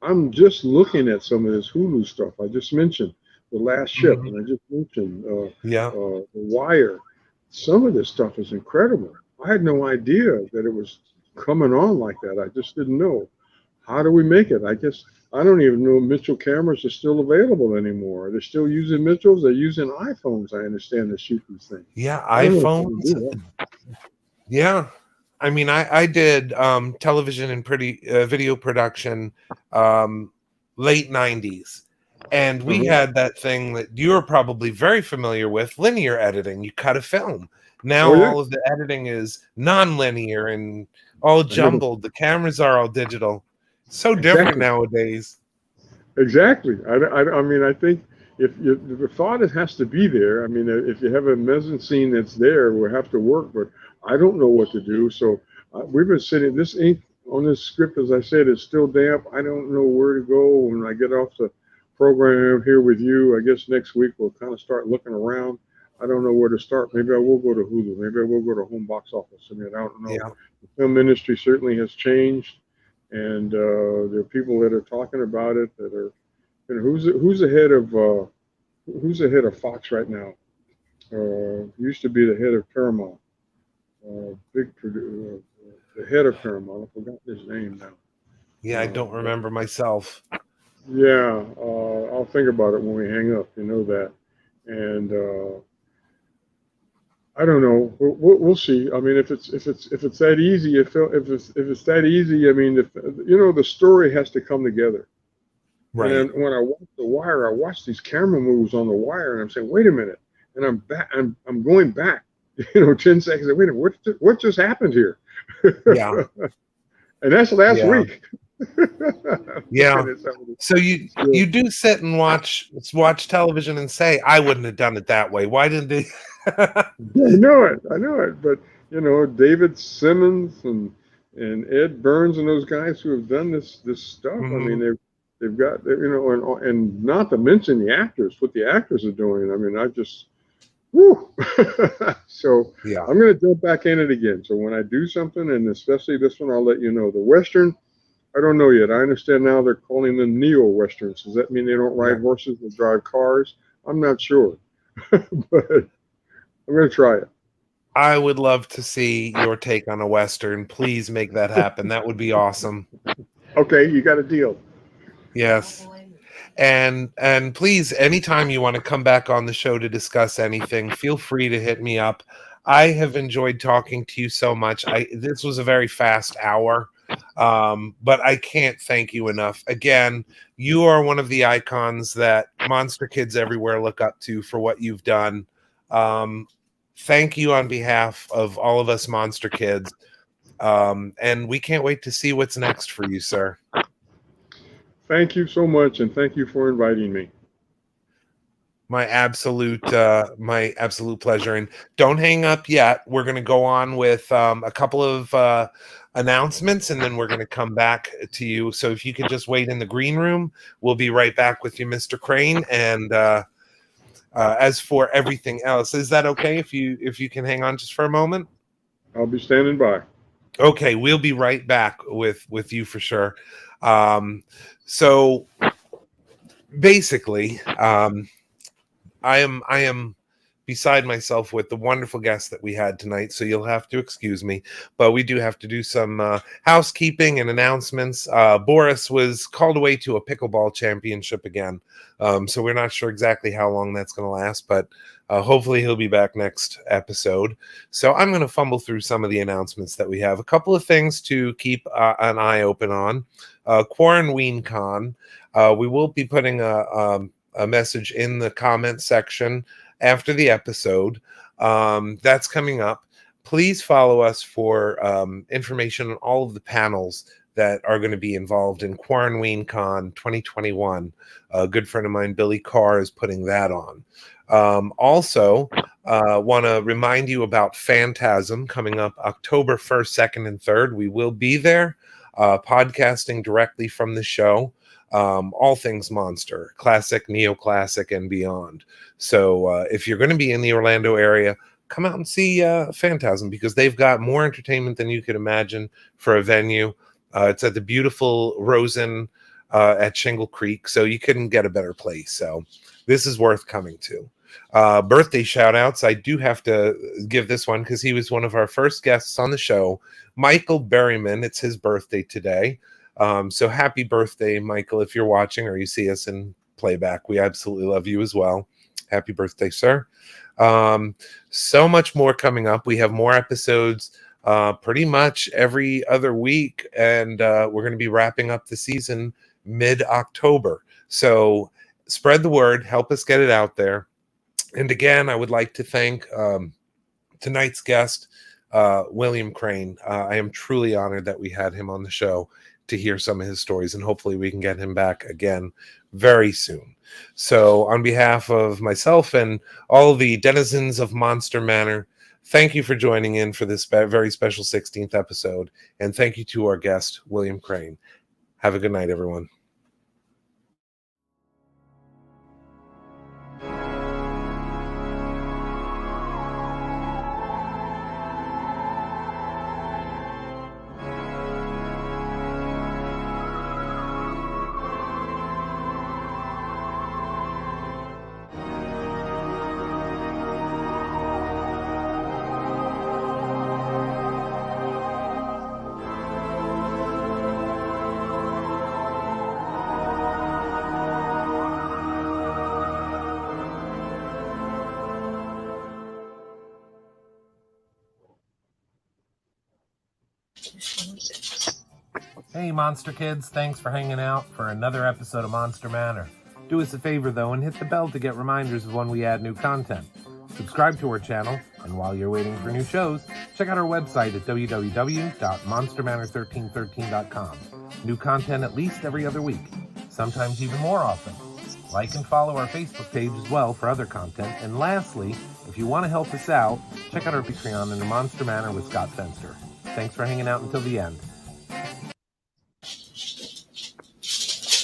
I'm just looking at some of this Hulu stuff. I just mentioned The Last Ship, and I just mentioned The Wire. Some of this stuff is incredible. I had no idea that it was coming on like that. I just didn't know. How do we make it? I guess I don't even know if Mitchell cameras are still available anymore. They're still using Mitchells. They're using iPhones, I understand, to shoot these things. Yeah, iPhones. Yeah. I mean, I did television and video production late 90s. And we had that thing that you're probably very familiar with, linear editing. You cut a film. Now all of the editing is non-linear and all jumbled. The cameras are all digital. So different nowadays. Exactly. I mean, I think if the thought has to be there. I mean, if you have a mise-en-scene that's there, we'll have to work. But I don't know what to do. So we've been sitting. This ink on this script, as I said, is still damp. I don't know where to go when I get off the program here with you. I guess next week we'll kind of start looking around. I don't know where to start. Maybe I will go to Hulu. Maybe I will go to home box office. I mean, I don't know. Yeah. The film industry certainly has changed, and there are people that are talking about it that are. You know, who's the head of Fox right now? Used to be the head of Paramount. The head of Paramount. I forgot his name now. Yeah, I don't remember myself. Yeah, I'll think about it when we hang up. You know that, and I don't know. We'll see. I mean, if it's that easy, if it's that easy, I mean, the story has to come together. Right. And when I watch The Wire, I watch these camera moves on The Wire, and I'm saying, wait a minute, and I'm back. I'm going back. 10 seconds. Wait a minute, what just happened here? Yeah. And that's last week. Yeah. So you do sit and watch television and say, I wouldn't have done it that way. Why didn't they? I know it. But David Simmons and Ed Burns and those guys who have done this stuff. I mean, they've got and not to mention the actors, what the actors are doing. I mean, I just woo. So yeah, I'm going to jump back in it again. So when I do something, and especially this one, I'll let you know. The Western, I don't know yet. I understand now they're calling them neo-Westerns. Does that mean they don't ride horses and drive cars? I'm not sure. But I'm going to try it. I would love to see your take on a Western. Please make that happen. That would be awesome. Okay, you got a deal. Yes. And please, anytime you want to come back on the show to discuss anything, feel free to hit me up. I have enjoyed talking to you so much. This was a very fast hour, but I can't thank you enough. Again, you are one of the icons that monster kids everywhere look up to for what you've done. Thank you on behalf of all of us monster kids. And we can't wait to see what's next for you, sir. Thank you so much, and thank you for inviting me. My absolute pleasure. And don't hang up yet. We're going to go on with a couple of announcements, and then we're going to come back to you. So if you could just wait in the green room, we'll be right back with you, Mr. Crain. And as for everything else, is that okay if you can hang on just for a moment? I'll be standing by. Okay, we'll be right back with you for sure. So basically, I am beside myself with the wonderful guests that we had tonight, so you'll have to excuse me, but we do have to do some housekeeping and announcements. Boris was called away to a pickleball championship again, so we're not sure exactly how long that's going to last, but hopefully he'll be back next episode. So I'm going to fumble through some of the announcements that we have. A couple of things to keep an eye open on. Quarantine Con. We will be putting a message in the comment section after the episode. That's coming up. Please follow us for information on all of the panels that are going to be involved in Quarantine Con 2021. A good friend of mine, Billy Carr, is putting that on. Also, want to remind you about Phantasm coming up October 1st, 2nd, and 3rd. We will be there podcasting directly from the show. All things monster, classic, neoclassic, and beyond. So if you're going to be in the Orlando area, come out and see Phantasm, because they've got more entertainment than you could imagine for a venue. It's at the beautiful Rosen at Shingle Creek, so you couldn't get a better place. So this is worth coming to. Birthday shout outs. I do have to give this one because he was one of our first guests on the show, Michael Berryman. It's his birthday today. So happy birthday, Michael, if you're watching or you see us in playback. We absolutely love you as well. Happy birthday, sir. So much more coming up. We have more episodes pretty much every other week, and we're going to be wrapping up the season mid-October. So spread the word, help us get it out there. And again, I would like to thank tonight's guest, William Crain. I am truly honored that we had him on the show to hear some of his stories, and hopefully we can get him back again very soon. So on behalf of myself and all the denizens of Monster Manor, thank you for joining in for this very special 16th episode, and thank you to our guest, William Crain. Have a good night, everyone. Hey, Monster Kids, thanks for hanging out for another episode of Monster Manor. Do us a favor, though, and hit the bell to get reminders of when we add new content. Subscribe to our channel, and while you're waiting for new shows, check out our website at www.monstermanor1313.com. New content at least every other week, sometimes even more often. Like and follow our Facebook page as well for other content. And lastly, if you want to help us out, check out our Patreon under Monster Manor with Scott Fenster. Thanks for hanging out until the end.